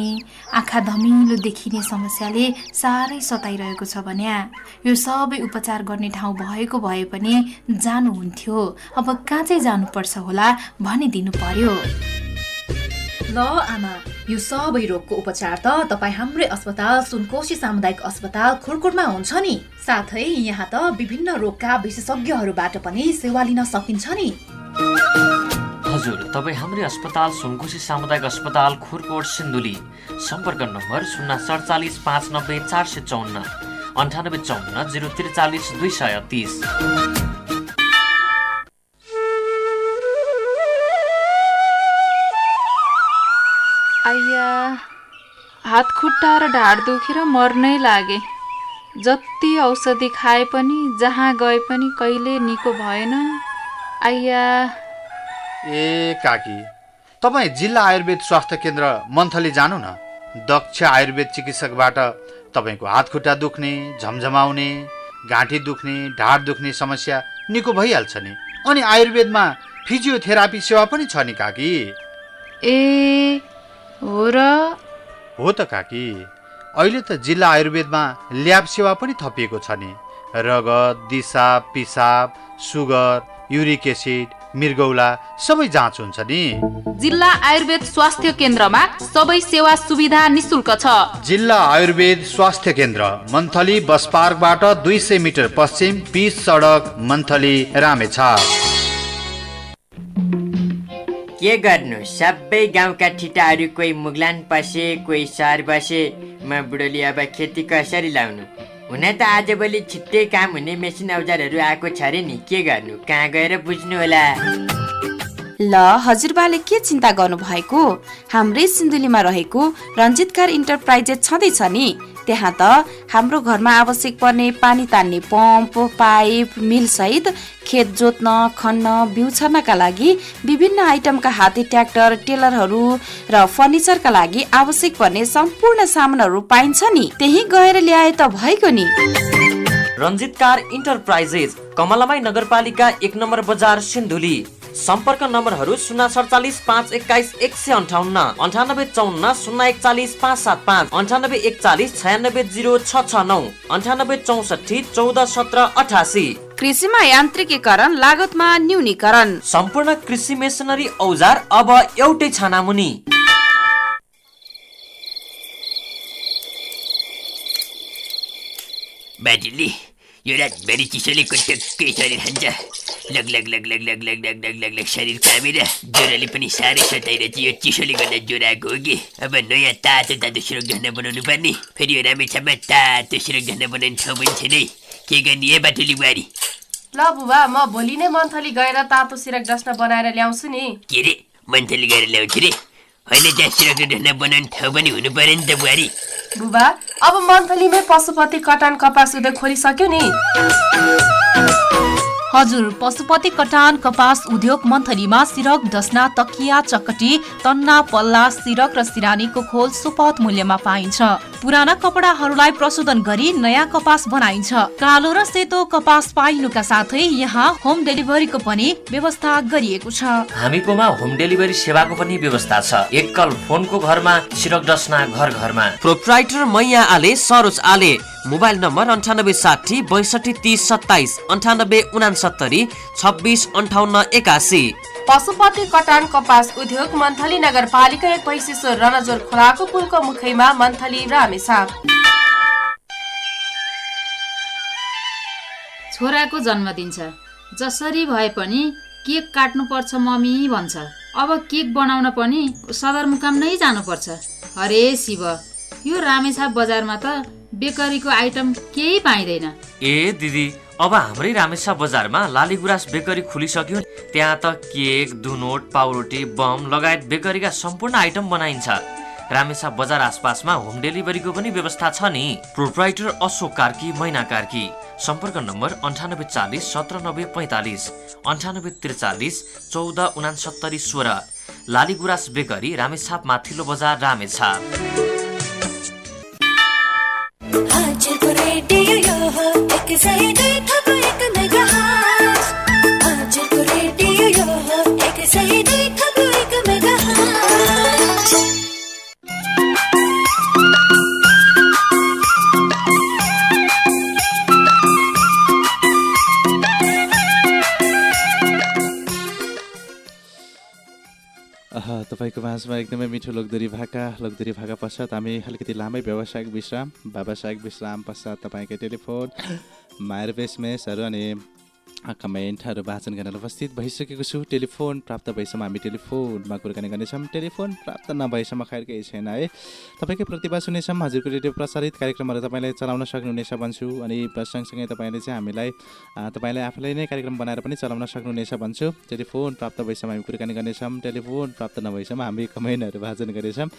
आँखा धमिलो देखिने समस्याले साह्रै सताइरहेको छ भन्या। यो सबै उपचार गर्ने ठाउँ भएको भए पनि जानुहुन्थ्यो। अब कहाँ चाहिँ जानुपर्छ होला भनिदिनु पर्यो। ल आमा, यो सबै रोगको उपचार त तपाईँ हाम्रै अस्पताल सुनकोशी सामुदायिक अस्पताल खुरकुटमा हुन्छ नि। साथै यहाँ त विभिन्न रोगका विशेषज्ञहरूबाट पनि सेवा लिन सकिन्छ नि। हजुर, तपाईँ हाम्रै अस्पताल सुनकोशी सामुदायिक अस्पताल खुरकोट सिन्धुली। सम्पर्क नम्बर 047 590 454 9854 043 230। आइया, हात खुट्टा र ढाड दुखेर मर्नै लागे। जति औषधि खाए पनि जहाँ गए पनि कहिले निको भएन। आइया। ए काकी, तपाईँ जिल्ला आयुर्वेद स्वास्थ्य केन्द्र मन्थली जानु न। दक्ष आयुर्वेद चिकित्सकबाट तपाईँको हात खुट्टा दुख्ने, झमझमाउने, घाँटी दुख्ने, ढाड दुख्ने समस्या निको भइहाल्छ नि। अनि आयुर्वेदमा फिजियोथेरापी सेवा पनि छ नि काकी। ए हो र? हो त काकी, अहिले त जिल्ला आयुर्वेदमा ल्याब सेवा पनि थपिएको छ नि। रगत, दिसा, पिसाब, सुगर, युरिक एसिड, मृगौला सबै जाँच हुन्छ नि। जिल्ला आयुर्वेद स्वास्थ्य केन्द्रमा सबै सेवा सुविधा निशुल्क छ। जिल्ला आयुर्वेद स्वास्थ्य केन्द्र मन्थली बस पार्कबाट 200 मिटर पश्चिम, 20 सडक, मन्थली, रामेछाप। के गर्नु, सबै गाउँका ठिटाहरू कोही मुगलान पसे, कोही सहर बसे। म बुढोली अब खेती कसरी लाउनु? हुन त आजभोलि छिट्टै काम हुने मेसिन औजारहरू आएको छ रे नि। के गर्नु, कहाँ गएर बुझ्नु होला? ल हजुरबाले के चिन्ता गर्नु भएको? हाम्रै सिन्धुलीमा रहेको रञ्जितकार इन्टरप्राइजेस छँदैछ नि। त्यहाँ त हाम्रो घरमा आवश्यक पर्ने पानी तान्ने पम्प, पाइप, मिल सहित खेत जोत्न, खन्न, बिउ छर्नका लागि विभिन्न आइटमका हाते ट्र्याक्टर, टेलरहरू र फर्निचरका लागि आवश्यक पर्ने सम्पूर्ण सामानहरू पाइन्छ नि। त्यही गएर ल्याए त भइगयो नि। रञ्जितकार इन्टरप्राइजेस, कमलामाई नगरपालिका 1 नम्बर बजार सिन्धुली। सम्पर्क नम्बरहरू 047 521 158 9854 041 575 9841 96 069 9864 14 17 88। कृषिमा यान्त्रिकीकरण, लागतमा न्यूनीकरण। सम्पूर्ण कृषि मेसिनरी औजार अब एउटै छानामुनि। बाटुली, यो रातभरि चिसोले टक्कै शरीर खान्छ। लग लग लग लग लग लग लग लग लग लग शरीर कामेर ज्वरोले पनि साह्रै सताइरहेछ। यो चिसोले गर्दा ज्वरो आएको हो कि। अब नयाँ तातो तातो सिरक ढाना बनाउनु पर्ने। फेरि यो रामेछापमा तातो सिरक ढाना बनाउने ठाउँ पनि छैन है। के गर्ने है बाटुली बुहारी? ल बुबा, म भोलि नै मन्थली गएर तातो सिरक डस्ना बनाएर ल्याउँछु नि। के रे मन्थली गएर ल्याउँछु रे? होइन त्यहाँ सिरक ढाना बनाउने ठाउँ पनि हुनु पर्यो नि त बुहारी। बुबा, अब मन्थलीमै पशुपति कटान कपास उद्योग खोलिसक्यो नि। हजुर, पशुपति कटान कपास उद्योग मन्थलीमा सिरक, डस्ना, तकिया, चकटी, तन्ना, पल्ला, सिरक र सिरानीको खोल सुपथ मूल्यमा पाइन्छ। पुराना कपडाहरूलाई प्रशोधन गरी नयाँ कपास बनाइन्छ। कालो र सेतो कपास पाइनुका साथै यहाँ होम डेलिभरीको पनि व्यवस्था गरिएको छ। हामीकोमा होम डेलिभरी सेवाको पनि व्यवस्था छ। एकल फोनको घरमा सिरक डस्ना घर घरमा। Proprietor Maiya Ale, Saroj Ale. Mobile number 9860 62 30 27 98 69 26 58 81। Pashupati कटान कपास उद्योग मन्थली नगरपालिका 1 पैसिसो रनजोर खोलाको पुलको मुखैमा मन्थली रामेछाप। छोराको जन्मदिन छ। जसरी भए पनि केक काट्नुपर्छ मम्मी भन्छ। अब केक बनाउन पनि सदरमुकाम नै जानुपर्छ। अरे शिव, यो रामेछाप बजारमा त बेकरीको आइटम केही पाइँदैन। ए दिदी, अब हाम्रै रामेछाप बजारमा लालीगुराँस बेकरी खुलिसक्यो। त्यहाँ त केक, दुनोट, पाउरोटी, बम लगायत बेकरीका सम्पूर्ण आइटम बनाइन्छ। रामेछाप बजार आसपासमा होम डेलिभरीको पनि व्यवस्था छ नि। प्रोप्राइटर अशोक कार्की, मैना कार्की। सम्पर्क नम्बर 9840 1790 45 9843 14 69 16। लालीगुराँस बेकरी, रामेछाप माथिल्लो बजार, रामेछाप। तपाईँको माझमा एकदमै मिठो लोकदोरी भाका पश्चात हामी अलिकति लामै व्यावसायिक विश्राम पश्चात तपाईँकै टेलिफोन मायर बेसमेसहरू अनि कमेन्टहरू वाचन गर्न उपस्थित भइसकेको छु। टेलिफोन प्राप्त भएसम्म हामी टेलिफोनमा कुराकानी गर्नेछौँ। टेलिफोन प्राप्त नभएसम्म खैर केही छैन है। तपाईँकै प्रतिभा सुन्नेछौँ। हजुरको रेडियो प्रसारित कार्यक्रमहरू तपाईँले चलाउन सक्नुहुनेछ भन्छु। अनि सँगसँगै तपाईँले चाहिँ हामीलाई तपाईँले आफूलाई नै कार्यक्रम बनाएर पनि चलाउन सक्नुहुनेछ भन्छु। टेलिफोन प्राप्त भएसम्म हामी कुराकानी गर्नेछौँ। टेलिफोन प्राप्त नभएसम्म हामी कमेन्टहरू वाचन गर्नेछौँ।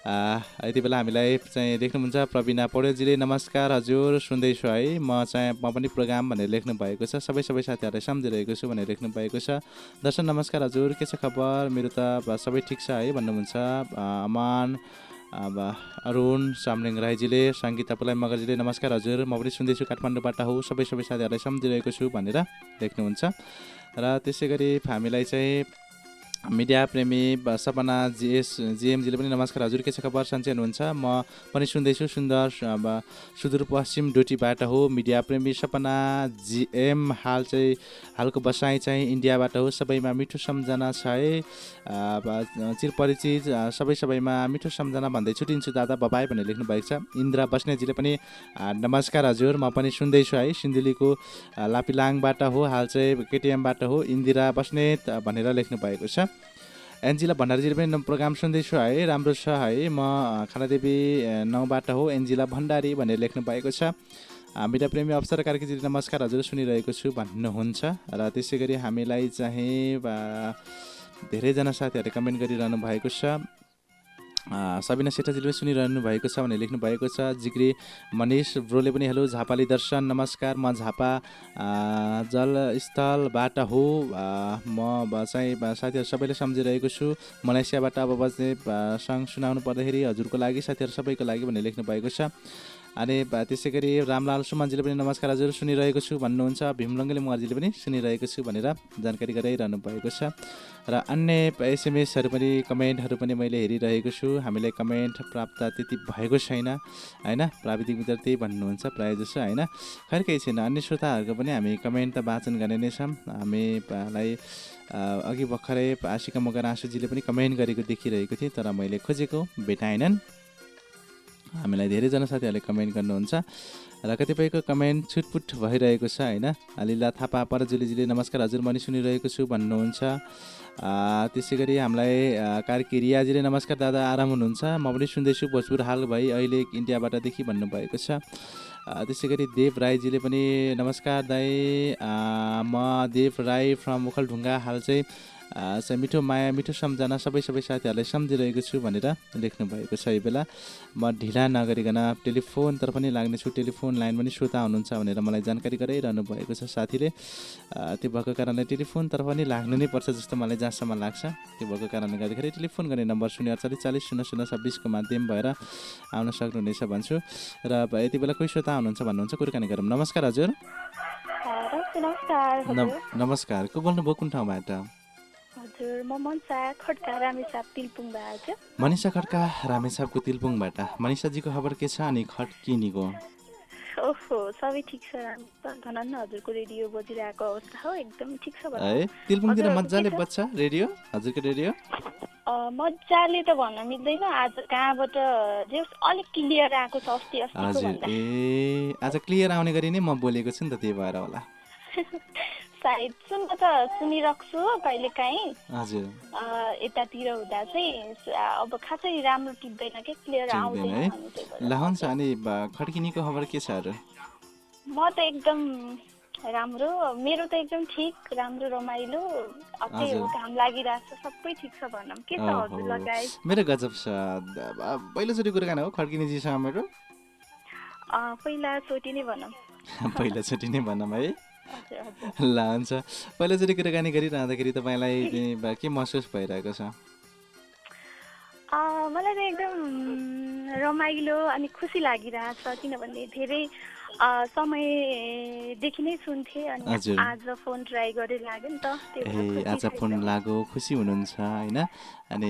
यति बेला हामीलाई चाहिँ लेख्नुहुन्छ प्रवीणा पौडेलजीले, नमस्कार हजुर, सुन्दैछु है। म पनि प्रोग्राम भनेर लेख्नु भएको छ। सबै साथीहरूलाई सम्झिरहेको छु भनेर लेख्नु भएको छ। दर्शन नमस्कार हजुर, के छ खबर? मेरो त सबै ठिक छ है भन्नुहुन्छ। अमान अब अरुण सामलिङ राईजीले, सङ्गीता पुलाई मगरजीले, नमस्कार हजुर, म पनि सुन्दैछु, काठमाडौँबाट हो, सबै साथीहरूलाई सम्झिरहेको छु भनेर लेख्नुहुन्छ। र त्यसै गरी हामीलाई चाहिँ मिडिया प्रेमी सपना जिएमजीले पनि, नमस्कार हजुर, के छ खबर? सन्चै हुनुहुन्छ? म पनि सुन्दैछु, सुदूरपश्चिम डोटीबाट हो। मिडिया प्रेमी सपना जिएम हालको बसाइ चाहिँ इन्डियाबाट हो। सबैमा मिठो सम्झना छ है। चिरपरिचित सबैमा मिठो सम्झना भन्दै छुटिन्छु दादा, बबाई भनेर लेख्नु भएको छ। इन्द्रा बस्नेतजीले पनि, नमस्कार हजुर, म पनि सुन्दैछु है, सिन्धुलीको लापिलाङबाट हो, हाल चाहिँ केटिएमबाट हो, इन्दिरा बस्नेत भनेर लेख्नु भएको छ। एन्जिला भण्डारीजीले पनि प्रोग्राम सुन्दैछु है, राम्रो छ है, म खानादेवी 9बाट हो, एन्जिला भण्डारी भनेर लेख्नु भएको छ। मिडिया प्रेमी अप्सरा कार्कीजीले, नमस्कार हजुर, सुनिरहेको छु भन्नुहुन्छ। र त्यसै गरी हामीलाई चाहिँ धेरैजना साथीहरूले कमेन्ट गरिरहनु भएको छ। सबिना सेठाजीले पनि सुनिरहनु भएको छ भनेर लेख्नु भएको छ। जिग्री मनिष ब्रोले पनि, हेलो झापाली दर्शन, नमस्कार, म झापा जलस्थलबाट हो। म चाहिँ साथीहरू सबैले सम्झिरहेको छु। मलेसियाबाट अब बज्ने सङ्ग सुनाउनु पर्दाखेरि हजुरको लागि, साथीहरू सबैको लागि भनेर लेख्नु भएको छ। अनि त्यसै गरी रामलाल सुमनजीले पनि, नमस्कार हजुर, सुनिरहेको छु भन्नुहुन्छ। भीमलङ्गले मगरजीले पनि सुनिरहेको छु भनेर जानकारी गराइरहनु भएको छ। र अन्य एसएमएसहरू पनि, कमेन्टहरू पनि मैले हेरिरहेको छु। हामीलाई कमेन्ट प्राप्त त्यति भएको छैन होइन, प्राविधिक मित्र त्यही भन्नुहुन्छ प्रायः जसो होइन। खैर केही छैन, अन्य श्रोताहरूको पनि हामी कमेन्ट त वाचन गर्ने नै छौँ। हामीलाई अघि भर्खरै आशिका मगर आँसुजीले पनि कमेन्ट गरेको देखिरहेको थिएँ, तर मैले खोजेको भेटाएनन्। हामीलाई धेरैजना साथीहरूले कमेन्ट गर्नुहुन्छ र कतिपयको कमेन्ट छुटपुट भइरहेको छ होइन। लीला थापा परजुलीजीले नमस्कार हजुर म नि सुनिरहेको छु भन्नुहुन्छ। त्यसै गरी हामीलाई कार्की रियाजीले नमस्कार दादा आराम हुनुहुन्छ, म पनि सुन्दैछु भोजपुर हाल भई अहिले इन्डियाबाटदेखि भन्नुभएको छ। त्यसै गरी देव राईजीले पनि नमस्कार दाई म देव राई फ्रम ओखलढुङ्गा हाल चाहिँ मिठो माया मिठो सम्झना सबै साथीहरूलाई सम्झिरहेको छु भनेर लेख्नुभएको छ। यो बेला म ढिला नगरिकन टेलिफोनतर्फ पनि लाग्नेछु, टेलिफोन लाइन पनि श्रोता हुनुहुन्छ भनेर मलाई जानकारी गराइरहनु भएको छ साथीले। त्यो भएको कारणले टेलिफोनतर्फ पनि लाग्नु नै पर्छ जस्तो मलाई जहाँसम्म लाग्छ। त्यो भएको कारणले गर्दाखेरि टेलिफोन गर्ने नम्बर 048400026 को माध्यम भएर आउन सक्नुहुनेछ भन्छु। र यति बेला कोही श्रोता हुनुहुन्छ भन्नुहुन्छ, कुराकानी गरौँ। नमस्कार हजुर। नमस्कार, को बोल्नुभयो कुन ठाउँबाट? हजुर म मनिषा खड्का रामेछाप तिलपुङबाट। मनिषा खड्का रामेछापको तिलपुङबाट। मनिषाजीको खबर के छ अनि खड्किनीको? ओहो सबै ठिक छ, धनन्न हजुरको रेडियो बजिरहेको अवस्था हो, एकदम ठिक छ। है तिलपुङतिर मजाले बज्छ रेडियो, हजुरको रेडियो? मजाले त भन्न मिल्दैन, आज कहाँबाट जे अलिक क्लियर आएको छ अस्ति हजुर। ए आज क्लियर आउने गरी नै म बोलेको छु नि त, त्यही भएर होला। सायद सुन्न त सुनिरहन्छु कहिलेकाहीँ हजुर। यतातिर हुँदा चाहिँ अब खासै राम्रो टिप्दैन के, क्लियर आउँदैन। ल हुन्छ, अनि खड्किनीको खबर के छ अरू? म त एकदम राम्रो, मेरो त एकदम ठिक, राम्रो रमाइलो, त्यही हो काम लागिरहेको छ, सबै ठिक छ भनौँ। के छ हजुर लगायत? मेरो गजब छ। पहिलोचोटि कुराकानी हो खड्किनीजीसँग मेरो? पहिलाचोटि नै भनौँ। पहिलाचोटि नै भनौँ है। ल हुन्छ, पहिलोचोटि कुराकानी गरिरहँदाखेरि तपाईँलाई के महसुस भइरहेको छ? मलाई त एकदम रमाइलो अनि खुसी लागिरहेछ, किनभने धेरै समयदेखि नै सुन्थेँ अनि आज फोन ट्राई गरेर लाग्यो नि त। ए आज फोन लाग्यो, खुसी हुनुहुन्छ होइन? अनि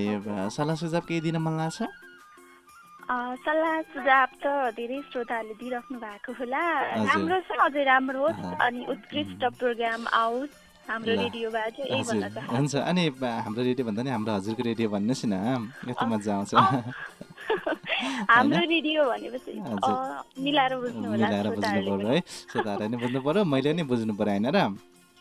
सल्लाह सुझाव केही दिन मन लाग्छ? सल्लाह सुझाव त धेरै श्रोताहरूले दिइराख्नु भएको होला, राम्रो छ, अझै राम्रो होस् अनि उत्कृष्ट प्रोग्राम आओस् हाम्रो रेडियोबाट, यही भन्न चाहन्छु। हुन्छ, अनि हाम्रो रेडियो भन्दा नि हाम्रो हजुरको रेडियो भन्नुहोस् न, कति मजा आउँछ। हाम्रो रेडियो भनेपछि मिलाएर बुझ्नु होला, मिलाएर बुझ्नु पर्यो है, श्रोताहरूले नि बुझ्नु पर्यो, मैले नि बुझ्नु पर्यो होइन र?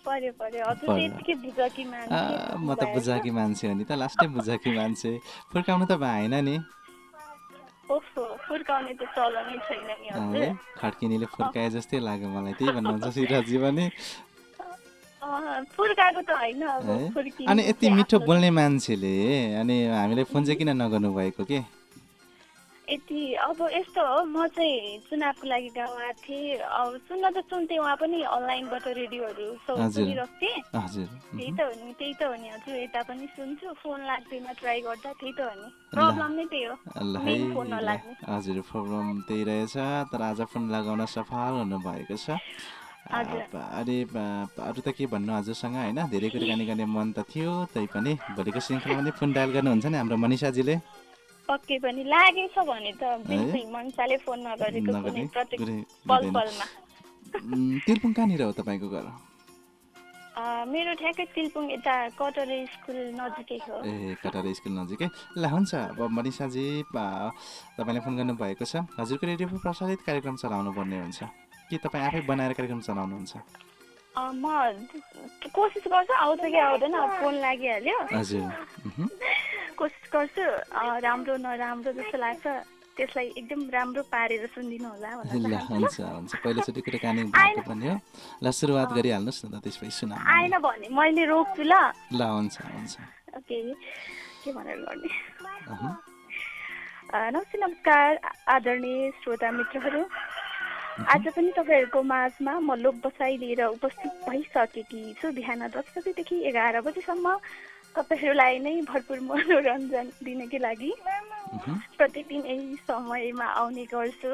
पर्यो हजुर त्यतिकै बुझकी मान्छे। म त बुझकी मान्छे हो नि त, लास्टै बुझकी मान्छे। फुर्काउनु त भएन नि? फुर्काउने त चलनै छैन नि हजुर। खड्किनीले फुर्काए जस्तै लाग्यो मलाई, त्यही भन्नुहुन्छ सिराजी पनि? फुर्काएको त होइन अब फुर्किने। अनि यति मिठो बोल्ने मान्छेले अनि हामीलाई फोन चाहिँ किन नगर्नु भएको के? यति अब यस्तो हो, म चाहिँ चुनावको लागि गाउँ आएको थिएँ, अब सुन्न त सुन्थेँ, उहाँ पनि अनलाइनबाट रेडियोहरू सुनिरहेको थिएँ, त्यही त हो नि हजुर। यता पनि सुन्छु, फोन लाग्दैन ट्राई गर्दा, त्यही त हो नि प्रब्लम नै, त्यही हो फोन नलाग्ने। हजुर प्रब्लम त्यही रहेछ, तर आज फोन लगाउन सफल हुनुभएको छ। अनि अरू त के भन्नु हजुरसँग होइन, धेरै कुराकानी गर्ने मन त थियो, तै पनि भोलिको श्रृङ्खलामा पनि फोन डायल गर्नुहुन्छ नि हाम्रो मनिषाजीले? पक्कै पनि लागेछ भने त बिल्कुल मनिषाले फोन नगरेको कुनै प्रत्येक पलमा। तिलपुङ कहाँनिर हो तपाईँको घर? मेरो ठ्याक्कै तिलपुङ यता कटरे स्कुल नजिकै हो। ए कटरे स्कुल नजिकै। ल हुन्छ, अब मनिषाजी तपाईँले फोन गर्नुभएको छ, हजुरको रेडियोमा प्रसारित कार्यक्रम चलाउनु पर्ने हुन्छ कि तपाईँ आफै बनाएर कार्यक्रम चलाउनुहुन्छ? म कोसिस गर्छु, आउँछ कि आउँदैन, फोन लागिहाल्यो हजुर, कोसिस गर्छु, राम्रो नराम्रो जस्तो लाग्छ त्यसलाई एकदम राम्रो पारेर सुनिदिनु होला। ल हुन्छ हुन्छ, पहिलोचोटि कुराकानी भएको पनि हो, ल सुरुवात गरिहाल्नुहोस् न त, त्यसपछि सुना। आएन भने मैले रोक्छु ल। ल हुन्छ हुन्छ। ओके, के भनेर गर्ने? नमस्कार आदरणीय श्रोता मित्रहरू, आज पनि तपाईँहरूको माझमा म लोक बसाइ लिएर उपस्थित भइसकेकी छु। बिहान 10 बजेदेखि 11 बजेसम्म तपाईँहरूलाई नै भरपुर मनोरञ्जन दिनकै लागि प्रत्येक दिन यही समयमा आउने गर्छु।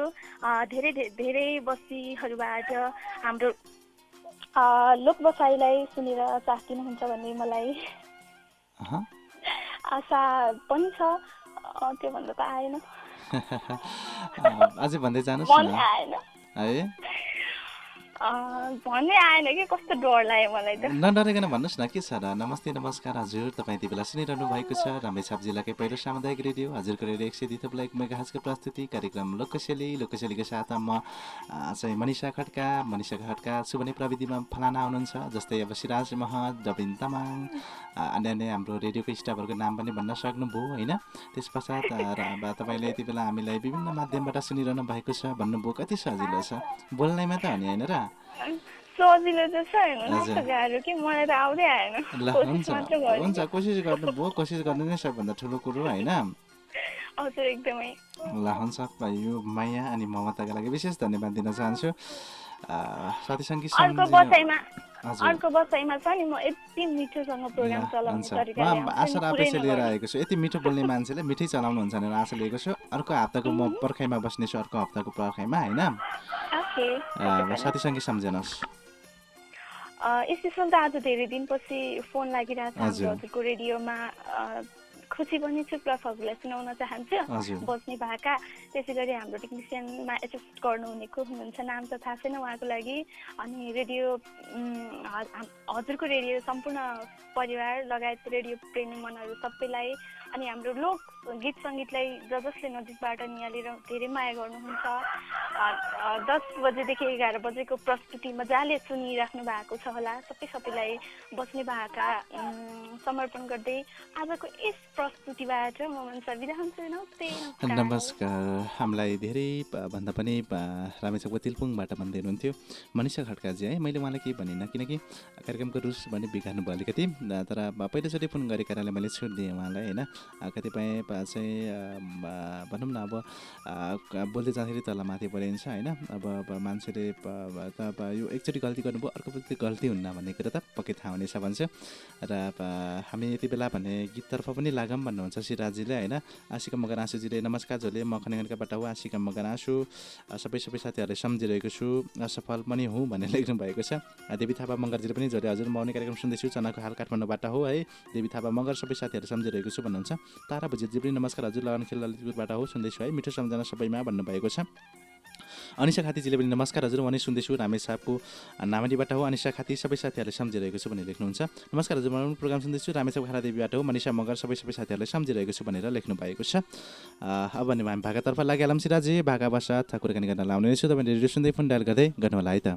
धेरै धेरै बस्तीहरूबाट हाम्रो लोक बसाइलाई सुनेर साथ दिनुहुन्छ भन्ने मलाई आशा पनि छ। त्यो भन्दा त आएन, अझै भन्दै जानुहोस् न है। भन्नै आएन कि कस्तो डर लाग्यो मलाई त। नडराइकन भन्नुहोस् न, के छ र? नमस्ते नमस्कार हजुर, तपाईँ यति बेला सुनिरहनु भएको छ रामेछाप जिल्लाकै पहिलो सामुदायिक रेडियो हजुरको रेडियो 102.1 मेगाहर्जको प्रस्तुति कार्यक्रम लोकशैलीको साथमा म चाहिँ मनिषा खड्का छु भने प्रविधिमा फलाना हुनुहुन्छ, जस्तै अब सिराज महत, डबिन तामाङ, अन्य हाम्रो रेडियोको स्टाफहरूको नाम पनि भन्न सक्नुभयो होइन। त्यस पश्चात तपाईँले यति बेला हामीलाई विभिन्न माध्यमबाट सुनिरहनु भएको छ भन्नुभयो, कति सजिलो छ बोल्नैमा त हो नि होइन र? सजिलो त छ होइन, गाह्रो कि मलाई त आउँदै आएन। ल हुन्छ कोसिस गर्नुभयो, कोसिस गर्नु नै सबभन्दा ठुलो कुरो होइन। हजुर एकदमै। ल हुन्छ, यो माया अनि ममताका लागि विशेष धन्यवाद दिन चाहन्छु। साथी सङ्गीत अर्को बसाइमा छ नि, म यति मिठोसँग प्रोग्राम चलाउने तरिका आशा अपेक्षा लिएर आएको छु। यति मिठो बोल्ने मान्छेले मिठै चलाउनुहुन्छ भनेर आशा लिएको छु। अर्को हप्ताको म पर्खाइमा बस्नेछु, अर्को हप्ताको पर्खाइमा होइन। साथी सङ्गीत सम्झनुहोस्। स्पेसल त आज धेरै दिनपछि फोन लागिरहेको छ हजुरको रेडियोमा। खुसी पनि छु, प्लस हजुरलाई सुनाउन चाहन्छु बस्ने भएका। त्यसै गरी हाम्रो टेक्निसियनमा एसिस्ट गर्नुहुनेको हुनुहुन्छ, नाम त थाहा छैन उहाँको लागि। अनि रेडियो हजुरको रेडियो सम्पूर्ण परिवार लगायत रेडियो प्रेमी मनहरू सबैलाई, अनि हाम्रो लोक गीत सङ्गीतलाई जसले नजिकबाट निहालेर धेरै माया गर्नुहुन्छ। 10 बजेदेखि 11 बजेको प्रस्तुति मजाले सुनिराख्नु भएको छ होला। सबैलाई बस्ने भएका समर्पण गर्दै आजको यस प्रस्तुतिबाट म मनिषा बिदा हुन्छु। नमस्कार। हामीलाई धेरै भन्दा पनि रामेछापको तिलपुङबाट भन्दै हुनुहुन्थ्यो मनिषा खड्काजी है। मैले उहाँलाई केही भनिनँ किनकि कार्यक्रमको रुल्स भने बिगार्नु भयो अलिकति, तर पहिलोचोटि फोन गरेको कारणले मैले छुट दिएँ उहाँलाई होइन। कतिपय चाहिँ भनौँ न अब बोल्दै जाँदाखेरि तल माथि परिन्छ होइन। अब मान्छेले यो एकचोटि गल्ती गर्नुभयो, अर्कोपल्ट गल्ती हुन्न भन्ने कुरा त पक्कै थाहा हुनेछ भन्छ। र हामी यति बेला भने गीततर्फ पनि लागौँ भन्नुहुन्छ सिराजीले होइन। आशिका मगर आँसुजीले नमस्कार झोले, म खनेगनकाबाट हो आशिका मगर आँसु, सबै साथीहरूले सम्झिरहेको छु, असफल पनि हुँ भनेर लेख्नु भएको छ। देवी थापा मगरजीले पनि झोले हजुर म आउने कार्यक्रम सुन्दैछु, चनाको हाल काठमाडौँबाट हो है। देवी थापा मगर सबै साथीहरू सम्झिरहेको छु भन्नुहुन्छ। तारा भुजेतजी पनि नमस्कार हजुर, लगन खेल ललितपुरबाट हो सुन्दैछु है, मिठो सम्झना सबैमा भन्नुभएको छ। अनिसा खातीजीले पनि नमस्कार हजुर, म नै सुन्दैछु रामेछापको नामनीबाट हो। अनिसा खाती सबै साथीहरूले सम्झिरहेको छु भनेर लेख्नुहुन्छ। नमस्कार हजुर, म प्रोग्राम सुन्दैछु रामेछाप खारादेवीबाट हो। मनिषा मगर सबै साथीहरूले सम्झिरहेको छु भनेर लेख्नु भएको छ। अब भने हामी भागातर्फ लागिहालौँ सिराजी, भागा बसात कुराकानी गर्न लाउने छु। तपाईँले रेडियो सुन्दै फोन डायल गर्दै गर्नु होला है त।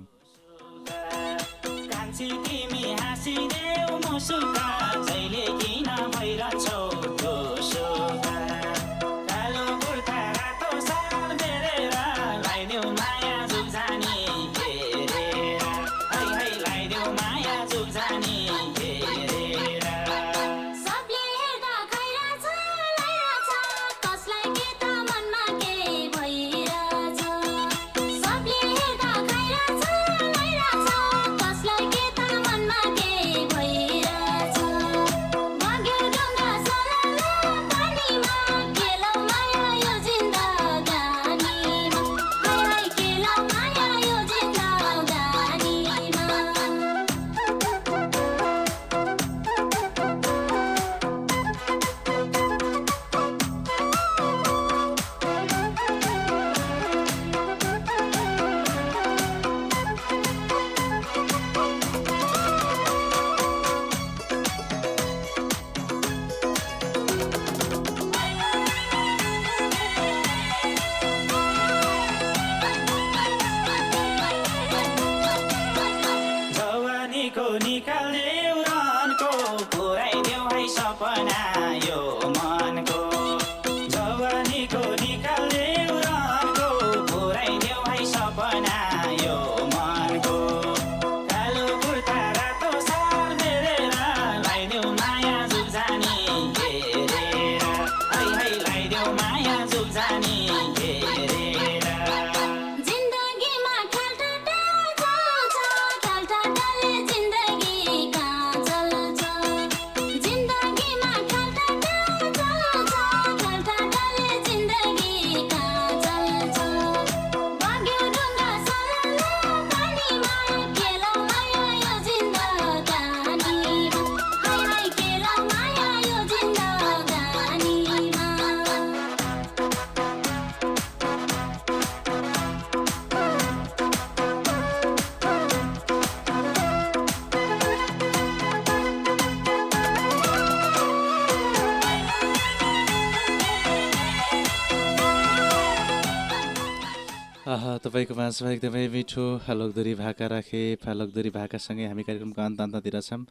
तपाईँको माझमा एकदमै मिठो लोकदोरी भाका राखे लोकदोरी भाकासँगै हामी कार्यक्रमको अन्ततिर छौँ।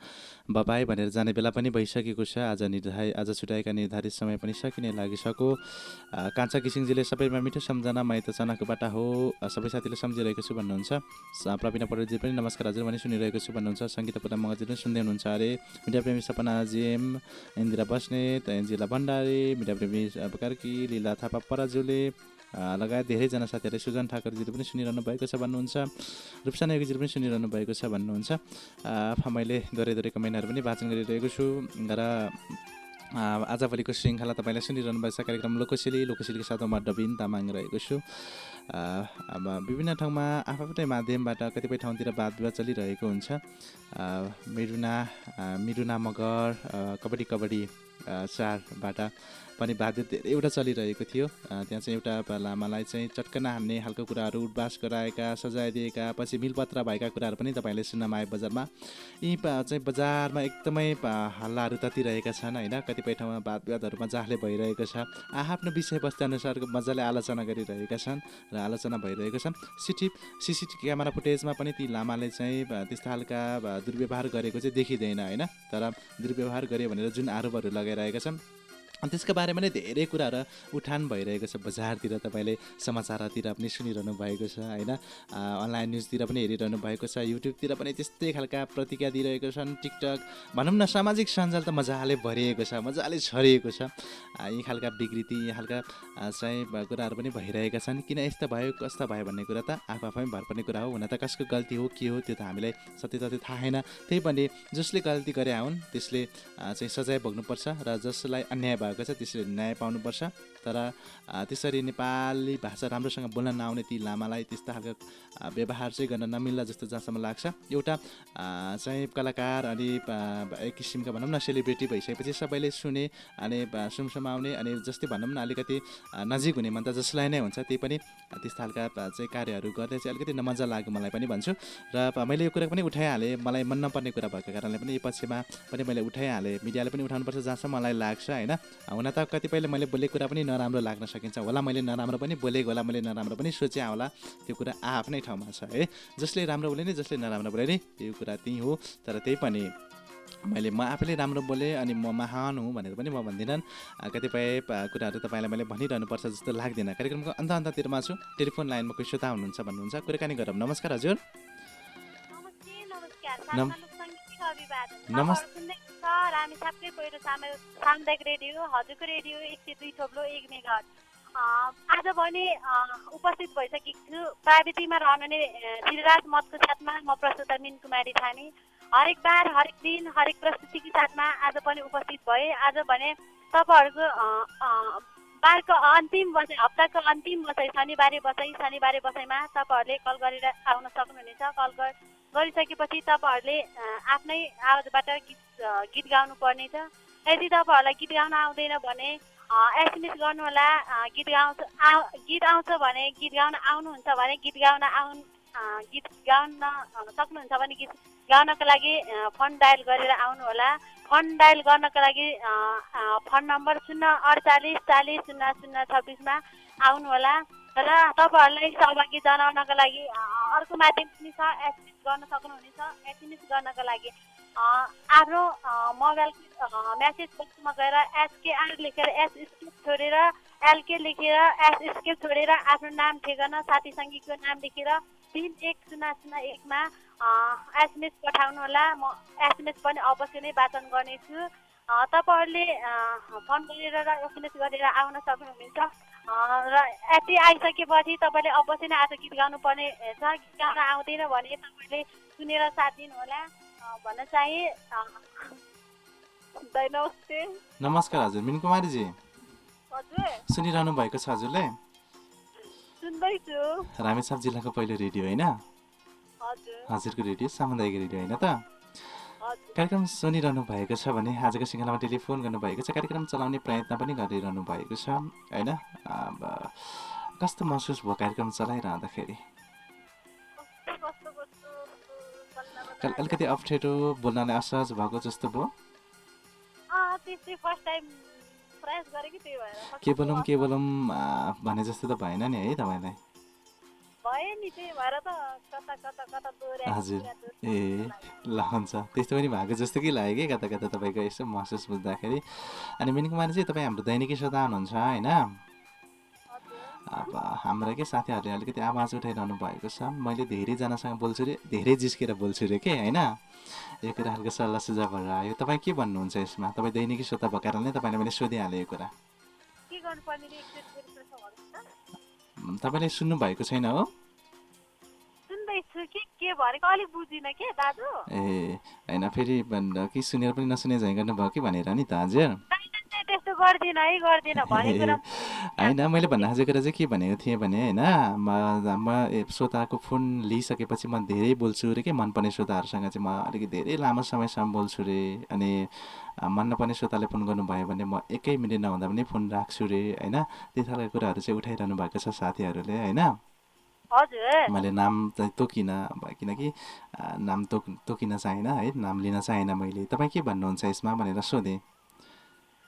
बबाई भनेर जाने बेला पनि भइसकेको छ। आज छुट्याएका निर्धारित समय पनि सकिने लागिसक्यो। कान्छा किसिङजीले सबैमा मिठो सम्झना माइत चनाको बाटा हो, सबै साथीले सम्झिरहेको छु भन्नुहुन्छ। प्रवीणा पौडेलजी पनि नमस्कार हजुर भनी सुनिरहेको छु भन्नुहुन्छ। सङ्गीता पुरा मगजी पनि सुन्दै हुनुहुन्छ अरे। मिडिया प्रेमी सपना जेएम, इन्दिरा बस्नेत, एन्जिला भण्डारी, मिडिया प्रेमी कार्की, लीला थापा पराजुले लगायत धेरैजना साथीहरूले सुजन ठाकुरजीले पनि सुनिरहनु भएको छ भन्नुहुन्छ। रूपसा नेगीजीले पनि सुनिरहनु भएको छ भन्नुहुन्छ। मैले दोहोरै कमेन्टहरू पनि वाचन गरिरहेको छु र आजभोलिको श्रृङ्खला तपाईँले सुनिरहनु भएको छ कार्यक्रम लोकशैलीको साथमा म डबिन तामाङ रहेको छु। अब विभिन्न ठाउँमा आफ्नै माध्यमबाट कतिपय ठाउँतिर वाद विवाद चलिरहेको हुन्छ। मिरुना मगर कबड्डी चारबाट पनि वाद धेरैवटा चलिरहेको थियो। त्यहाँ चाहिँ एउटा लामालाई चाहिँ चट्कना हान्ने खालको कुराहरू उठबास गराएका, सजाइदिएका, पछि मिलपत्र भएका कुराहरू पनि तपाईँले सुन्नमा आए बजारमा। यी चाहिँ बजारमा एकदमै हल्लाहरू ततिरहेका छन् होइन। कतिपय ठाउँमा वाद विवादहरू मजाले भइरहेको छ। आफ्नो विषयवस्तुअनुसारको मजाले आलोचना गरिरहेका छन् र आलोचना भइरहेको छन्। सिसिटिभी क्यामेरा फुटेजमा पनि ती लामाले चाहिँ त्यस्ता खालका दुर्व्यवहार गरेको चाहिँ देखिँदैन होइन। तर दुर्व्यवहार गर्यो भनेर जुन आरोपहरू लगाइरहेका छन् त्यसको बारेमा नै धेरै कुराहरू उठान भइरहेको छ। बजारतिर तपाईँले समाचारतिर पनि सुनिरहनु भएको छ होइन। अनलाइन न्युजतिर पनि हेरिरहनु भएको छ। युट्युबतिर पनि त्यस्तै खालका प्रतिक्रिया दिइरहेको छन्। टिकटक भनौँ न, सामाजिक सञ्जाल त मजाले भरिएको छ, मजाले छरिएको छ। यी खालका विकृति, यी खालका चाहिँ कुराहरू पनि भइरहेका छन्। किन यस्तो भयो कस्तो भयो भन्ने कुरा त आफै भर पर्ने कुरा हो। हुन त कसको गल्ती हो के हो त्यो त हामीलाई सत्य थाहा छैन। त्यही पनि जसले गल्ती गरे हुन् त्यसले चाहिँ सजाय भोग्नुपर्छ र जसलाई अन्याय भएको छ त्यसले न्याय पाउनुपर्छ। तर त्यसरी नेपाली भाषा राम्रोसँग बोल्न नआउने ती लामालाई त्यस्ता खालको व्यवहार चाहिँ गर्न नमिल्ला जस्तो जहाँसम्म लाग्छ। एउटा चाहिँ कलाकार अनि एक किसिमका भनौँ न सेलिब्रिटी भइसकेपछि सबैले सुने अनि सुमसुमाउने अनि जस्तै भनौँ न अलिकति नजिक हुने मन त जसलाई नै हुन्छ त्यही पनि त्यस्ता खालका चाहिँ कार्यहरू गर्ने चाहिँ अलिकति नमजा लाग्यो मलाई पनि भन्छु। र मैले यो कुरा पनि उठाइहालेँ, मलाई मन नपर्ने कुरा भएको कारणले पनि यो पक्षमा पनि मैले उठाइहालेँ। मिडियाले पनि उठाउनुपर्छ जहाँसम्म मलाई लाग्छ होइन। हुन त कतिपयले मैले बोलेको कुरा पनि नराम्रो लाग्न सकिन्छ होला, मैले नराम्रो पनि बोलेको होला, मैले नराम्रो पनि सोचेँ होला, त्यो कुरा आफ्नै ठाउँमा छ है। जसले राम्रो बोले नि जसले नराम्रो बोले नि त्यो कुरा त्यही हो। तर त्यही पनि म आफैले राम्रो बोलेँ अनि म महान हुँ भनेर पनि म भन्दिनँ। कतिपय कुराहरू तपाईँलाई मैले भनिरहनुपर्छ जस्तो लाग्दैन। कार्यक्रमको अन्ततिरमा छु। टेलिफोन लाइनमा कोही श्रोता हुनुहुन्छ भन्नुहुन्छ, कुराकानी गरौँ। नमस्कार हजुर। रामी छापकै पहिरो सामुदायिक रेडियो हजुरको रेडियो 102.1 मेगाहर्ज। आज भने उपस्थित भइसकेको छु। प्राविधिकमा रहनुहुने श्रीराज मतको साथमा म प्रस्तुता मिन कुमारी थामी। हरेक बार, हरेक दिन, हरेक प्रस्तुतिको साथमा आज पनि उपस्थित भए। आज भने तपाईँहरूको बारको अन्तिम बसाइ, हप्ताको अन्तिम बसाइ शनिबारे बसाइमा तपाईँहरूले कल गरेर आउन सक्नुहुनेछ। कल गरिसकेपछि तपाईँहरूले आफ्नै आवाजबाट गीत गाउनु पर्नेछ। यदि तपाईँहरूलाई गीत गाउन आउँदैन भने एसएमएस गर्नुहोला। गीत आउँछ भने गीत गाउन आउनुहुन्छ भने गीत गाउन सक्नुहुन्छ भने गीत गाउनको लागि फोन डायल गरेर आउनुहोला। फोन डायल गर्नको लागि फोन नम्बर 048 40 0026मा आउनुहोला। र तपाईँहरूलाई सहभागी जनाउनको लागि अर्को माध्यम पनि छ, एसएमएस गर्न सक्नुहुनेछ। एसएमएस गर्नको लागि आफ्नो मोबाइल मेसेज बक्समा गएर एसकेआर लेखेर एस स्केप छोडेर एलके लेखेर एस स्केप छोडेर आफ्नो नाम ठेगाना साथीसँगीको नाम लेखेर 31001मा एसएमएस पठाउनुहोला। म एसएमएस पनि अवश्य नै वाचन गर्नेछु। तपाईँहरूले फोन गरेर र एसएमएस गरेर आउन सक्नुहुनेछ। र यति आइसकेपछि तपाईँले अवश्य नै आज गीत गाउनु पर्ने छ। गीत गाउन आउँदैन भने तपाईँले सुनेर साथ दिनुहोला भन्न चाहे। नमस्ते। नमस्कार हजुर मिन कुमारीजी। हजुर सुनिरहनु भएको छ हजुरले? सुन्दैछु। रामेछाप जिल्लाको पहिलो रेडियो होइन? हजुरको रेडियो सामुदायिक रेडियो होइन त? कार्यक्रम सुनिरहनु भएको छ भने आजको श्रृङ्खलामा टेलिफोन गर्नुभएको छ। कार्यक्रम चलाउने प्रयत्न पनि गरिरहनु भएको छ होइन? कस्तो महसुस भयो कार्यक्रम चलाइरहँदाखेरि? अलिकति अप्ठ्यारो, बोल्नलाई असहज भएको जस्तो भयो? के बोलौँ भने जस्तो त भएन नि है तपाईँलाई? भयो नि त्यही भएर त कता कता कता दोहोऱ्याएको हजुर कुरा ए ल हुन्छ त्यस्तो पनि भएको जस्तो कि लाग्यो कि कता कता तपाईँको यसो महसुस बुझ्दाखेरि अनि मिनकुमारी चाहिँ तपाईँ हाम्रो दैनिकी श्रोता हुनुहुन्छ होइन अब हाम्रा के साथीहरूले अलिकति आवाज उठाइरहनु भएको छ मैले धेरैजनासँग बोल्छु रे धेरै जिस्केर बोल्छु रे के होइन यो कुराहरूको सल्लाह सुझावहरू आयो तपाईँ के भन्नुहुन्छ यसमा तपाईँ दैनिकी श्रोता भएको कारणले तपाईँलाई मैले सोधिहालेँ यो कुरा के गर्नुपर्ने रे एकचोटि फेरि प्रश्न गर्नुहोस् त तपाईँले सुन्नुभएको छैन हो सुन्दैछु कि के भनेको अलिक बुझिनँ के दाजु ए होइन फेरि कि सुनेर पनि नसुने झैँ गर्नुभयो कि भनेर नि त हजुर त्यस्तो गर्दिनँ है गर्दिनँ भने कुरा होइन मैले भन्न खोजेको कुरा चाहिँ के भनेको थिएँ भने होइन म श्रोताको फोन लिइसकेपछि म धेरै बोल्छु रे के मनपर्ने श्रोताहरूसँग चाहिँ म अलिकति धेरै लामो समयसम्म बोल्छु रे अनि मन नपर्ने श्रोताले फोन गर्नुभयो भने म 1 मिनट नहुँदा पनि फोन राख्छु रे होइन त्यही खालको कुराहरू चाहिँ उठाइरहनु भएको छ साथीहरूले होइन हजुर मैले नाम चाहिँ तोकिन किनकि नाम तोकिन चाहेन है नाम लिन चाहेन मैले तपाईँ के भन्नुहुन्छ यसमा भनेर सोधेँ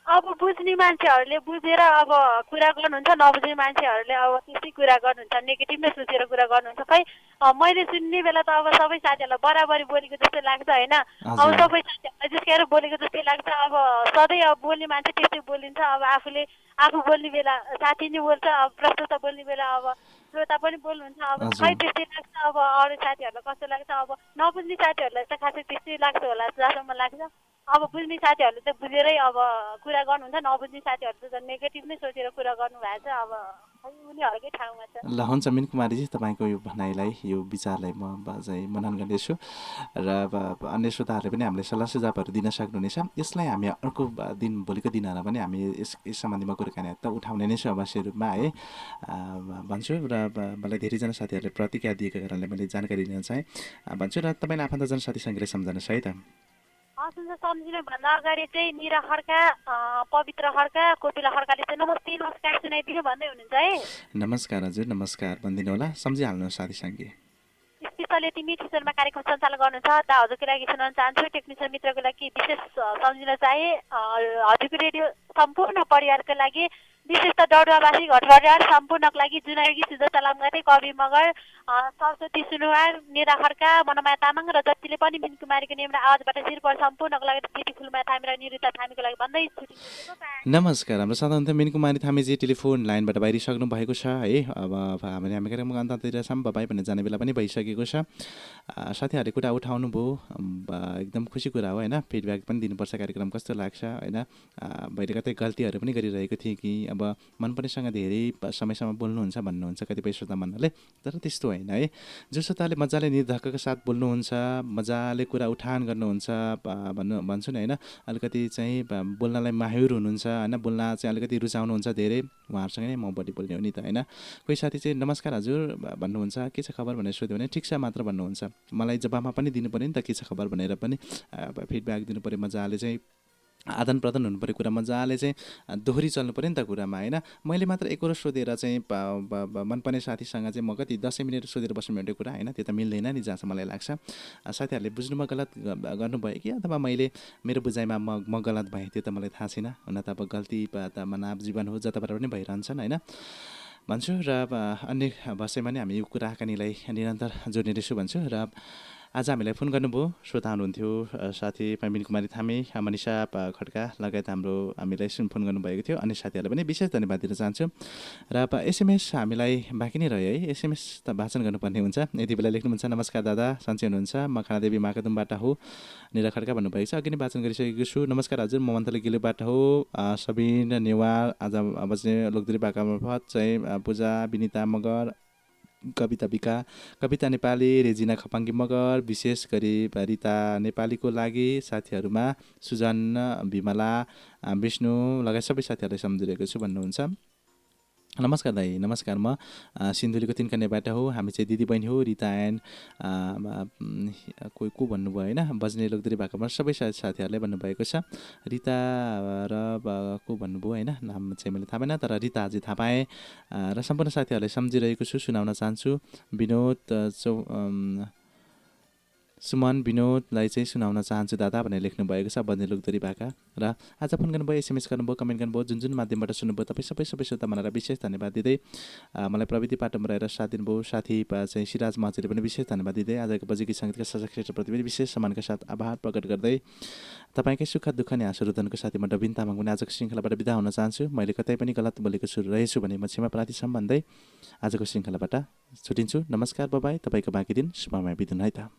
अब बुझ्ने मान्छेहरूले बुझेर अब कुरा गर्नुहुन्छ नबुझ्ने मान्छेहरूले अब त्यस्तै कुरा गर्नुहुन्छ नेगेटिभमै सोचेर कुरा गर्नुहुन्छ खै मैले सुन्ने बेला त अब सबै साथीहरूलाई बराबरी बोलेको जस्तो लाग्छ होइन अब सबै साथीहरूलाई जिस्केर बोलेको जस्तै लाग्छ अब सधैँ अब बोल्ने मान्छे त्यस्तै बोलिन्छ अब आफू बोल्ने बेला साथी नै बोल्छ अब प्रस्तुता बोल्ने बेला अब श्रोता पनि बोल्नुहुन्छ अब खै त्यस्तै लाग्छ अब अरू साथीहरूलाई कस्तो लाग्छ अब नबुझ्ने साथीहरूलाई त खासै त्यस्तै लाग्छ होला जहाँसम्म लाग्छ अब बुझ्ने साथीहरूले त बुझेरै अब कुरा गर्नुहुन्छ नबुझ्ने साथीहरूले त नेगेटिभ नै सोचेर कुरा गर्नुभएको छ अब उनीहरूकै ठाउँमा छ ल हुन्छ मिनकुमारीजी तपाईँको यो भनाइलाई यो विचारलाई म चाहिँ मनन गर्नेछु र अब अन्य श्रोताहरूले पनि हामीले सल्लाह सुझावहरू दिन सक्नुहुनेछ यसलाई हामी अर्को दिन भोलिको दिनहरूमा पनि हामी यस सम्बन्धीमा कुराकानी त उठाउने नै छु अवश्य रूपमा है भन्छु र मलाई धेरैजना साथीहरूले प्रतिक्रिया दिएको कारणले मैले जानकारी दिन चाहेँ भन्छु र तपाईँले आफन्तजन साथीसँगले सम्झनुहोस् है त सम्झिनु भन्दा अगाडि चाहिँ निरा खड्का पवित्र खड्का कोपिला खड्काले चाहिँ नमस्ते नमस्कार सुनाइदिनु भन्दै हुनुहुन्छ है नमस्कार हजुर नमस्कार भनिदिनु होला सम्झिहाल्नुहोस् साथीसँगै स्पेसल यति मिठो स्वरमा कार्यक्रम सञ्चालन गर्नुहुन्छ दा हजुरको लागि सुनाउन चाहन्छु टेक्निसियन मित्रको लागि विशेष सम्झिन चाहे हजुरको रेडियो सम्पूर्ण परिवारको लागि विशेष त डडुवावासी घटघरियार सम्पूर्णको लागि जुनागी सुजता लामगाते कवि मगर सरस्वती सुनुवार निरा खड्का मनमाया तामाङ र जतिले पनि मिनकुमारीको निम्न आवाजबाट शिरपर सम्पूर्णको लागि केटी फुलमा थामी र निरुता थामीको लागि भन्दै नमस्कार हाम्रो साधारणतः मिनकुमारी थामीजी टेलिफोन लाइनबाट बाहिरिसक्नु भएको छ है अब हामी कार्यक्रमको अन्ततिर छौँ बाई भन्ने जाने बेला पनि भइसकेको छ साथीहरूले कुरा उठाउनु भयो एकदम खुसी कुरा हो होइन फिडब्याक पनि दिनुपर्छ कार्यक्रम कस्तो लाग्छ होइन मैले कतै गल्तीहरू पनि गरिरहेको थिएँ कि अब मनपर्नेसँग धेरै समयसम्म बोल्नुहुन्छ भन्नुहुन्छ कतिपय श्रोता मनले तर त्यस्तो होइन है जो श्रोताले मजाले निर्धक्कको साथ बोल्नुहुन्छ मजाले कुरा उठान गर्नुहुन्छ भन्छु नि होइन अलिकति चाहिँ बोल्नलाई माहिर हुनुहुन्छ होइन बोल्न चाहिँ अलिकति रुचाउनुहुन्छ धेरै उहाँहरूसँग नै म बढी बोल्ने हो नि त होइन कोही साथी चाहिँ नमस्कार हजुर भन्नुहुन्छ के छ खबर भनेर सोध्यो भने ठिक छ मात्र भन्नुहुन्छ मलाई जवाबमा पनि दिनु पऱ्यो नि त के छ खबर भनेर पनि फिडब्याक दिनु पऱ्यो मजाले चाहिँ आदान प्रदान हुनु पऱ्यो कुरा मजाले चाहिँ दोहोरी चल्नु पऱ्यो नि त कुरामा होइन मैले मात्र एकरो सोधेर चाहिँ मनपर्ने साथीसँग चाहिँ म कति 10 मिनट सोधेर बस्नु एउटा कुरा होइन त्यो त मिल्दैन नि जहाँसम्म मलाई लाग्छ साथीहरूले बुझ्नुमा गलत गर्नुभयो कि अथवा मैले मेरो बुझाइमा म गलत भएँ त्यो त मलाई थाहा छैन हुन त अब गल्ती त मानव जीवन हो जताबाट पनि भइरहन्छन् होइन भन्छु र अन्य विषयमा नै हामी यो कुराकानीलाई निरन्तर जोड्ने रहेछु भन्छु र आज हामीलाई फोन गर्नुभयो श्रोता हुनुहुन्थ्यो साथी मिनकुमारी थामी मनिषा खड्का लगायत हामीलाई फोन गर्नुभएको थियो अन्य साथीहरूलाई पनि विशेष धन्यवाद दिन चाहन्छु र एसएमएस हामीलाई बाँकी नै रह्यो है एसएमएस त वाचन गर्नुपर्ने हुन्छ यति बेला लेख्नुहुन्छ नमस्कार दादा सन्चै हुनुहुन्छ म खानादेवी माकादुमबाट हो निरा खड्का भन्नुभएको छ अघि नै वाचन गरिसकेको छु नमस्कार हजुर म मन्तली गिलोबाट हो सबिन नेवार आज बज्ने लोकदरी बाका मार्फत चाहिँ पूजा विनिता मगर कविता बिका कविता नेपाली रेजिना खपाङ्गी मगर विशेष गरी रिता नेपालीको लागि साथीहरूमा सुजन विमला विष्णु लगायत सबै साथीहरूलाई सम्झिरहेको छु भन्नुहुन्छ नमस्कार दाइ नमस्कार म सिन्धुलीको तिनकन्याबाट हो हामी चाहिँ दिदी बहिनी हो रिता एन्ड कोही को भन्नुभयो होइन बज्ने लोकदरी भाकामा सबै साथीहरूले भन्नुभएको छ रिता र को भन्नुभयो होइन नाम चाहिँ मैले थाहा पाएन तर रिता अझै थाहा पाएँ र सम्पूर्ण साथीहरूलाई सम्झिरहेको छु सुनाउन चाहन्छु विनोद सुमन विनोदलाई चाहिँ सुनाउन चाहन्छु दादा भनेर लेख्नु भएको छ बन्देलुकदरी भाका र आज फोन गर्नुभयो SMS गर्नुभयो कमेन्ट गर्नुभयो जुन माध्यमबाट सुन्नुभयो तपाईँ सबै श्रोता मनलाई विशेष धन्यवाद दिँदै मलाई प्रविधि पाटोमा रहेर साथ दिनुभयो साथी चाहिँ सिराज माझीले पनि विशेष धन्यवाद दिँदै आजको बजेकी सङ्गीतका सजग क्षेत्रप्रति पनि विशेष सम्मानका साथ आभार प्रकट गर्दै तपाईँकै सुख दुःख अनि आशुरोधनको साथी म डबिन तामाङ पनि आजको श्रृङ्खलाबाट बिदा हुन चाहन्छु मैले कतै पनि गलत बोलेको छु रहेछु भने म क्षमा प्रार्थी भन्दै आजको श्रृङ्खलाबाट छुटिन्छु नमस्कार बाबाई तपाईँको बाँकी दिन शुभमय बितुन् है त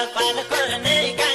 कपाल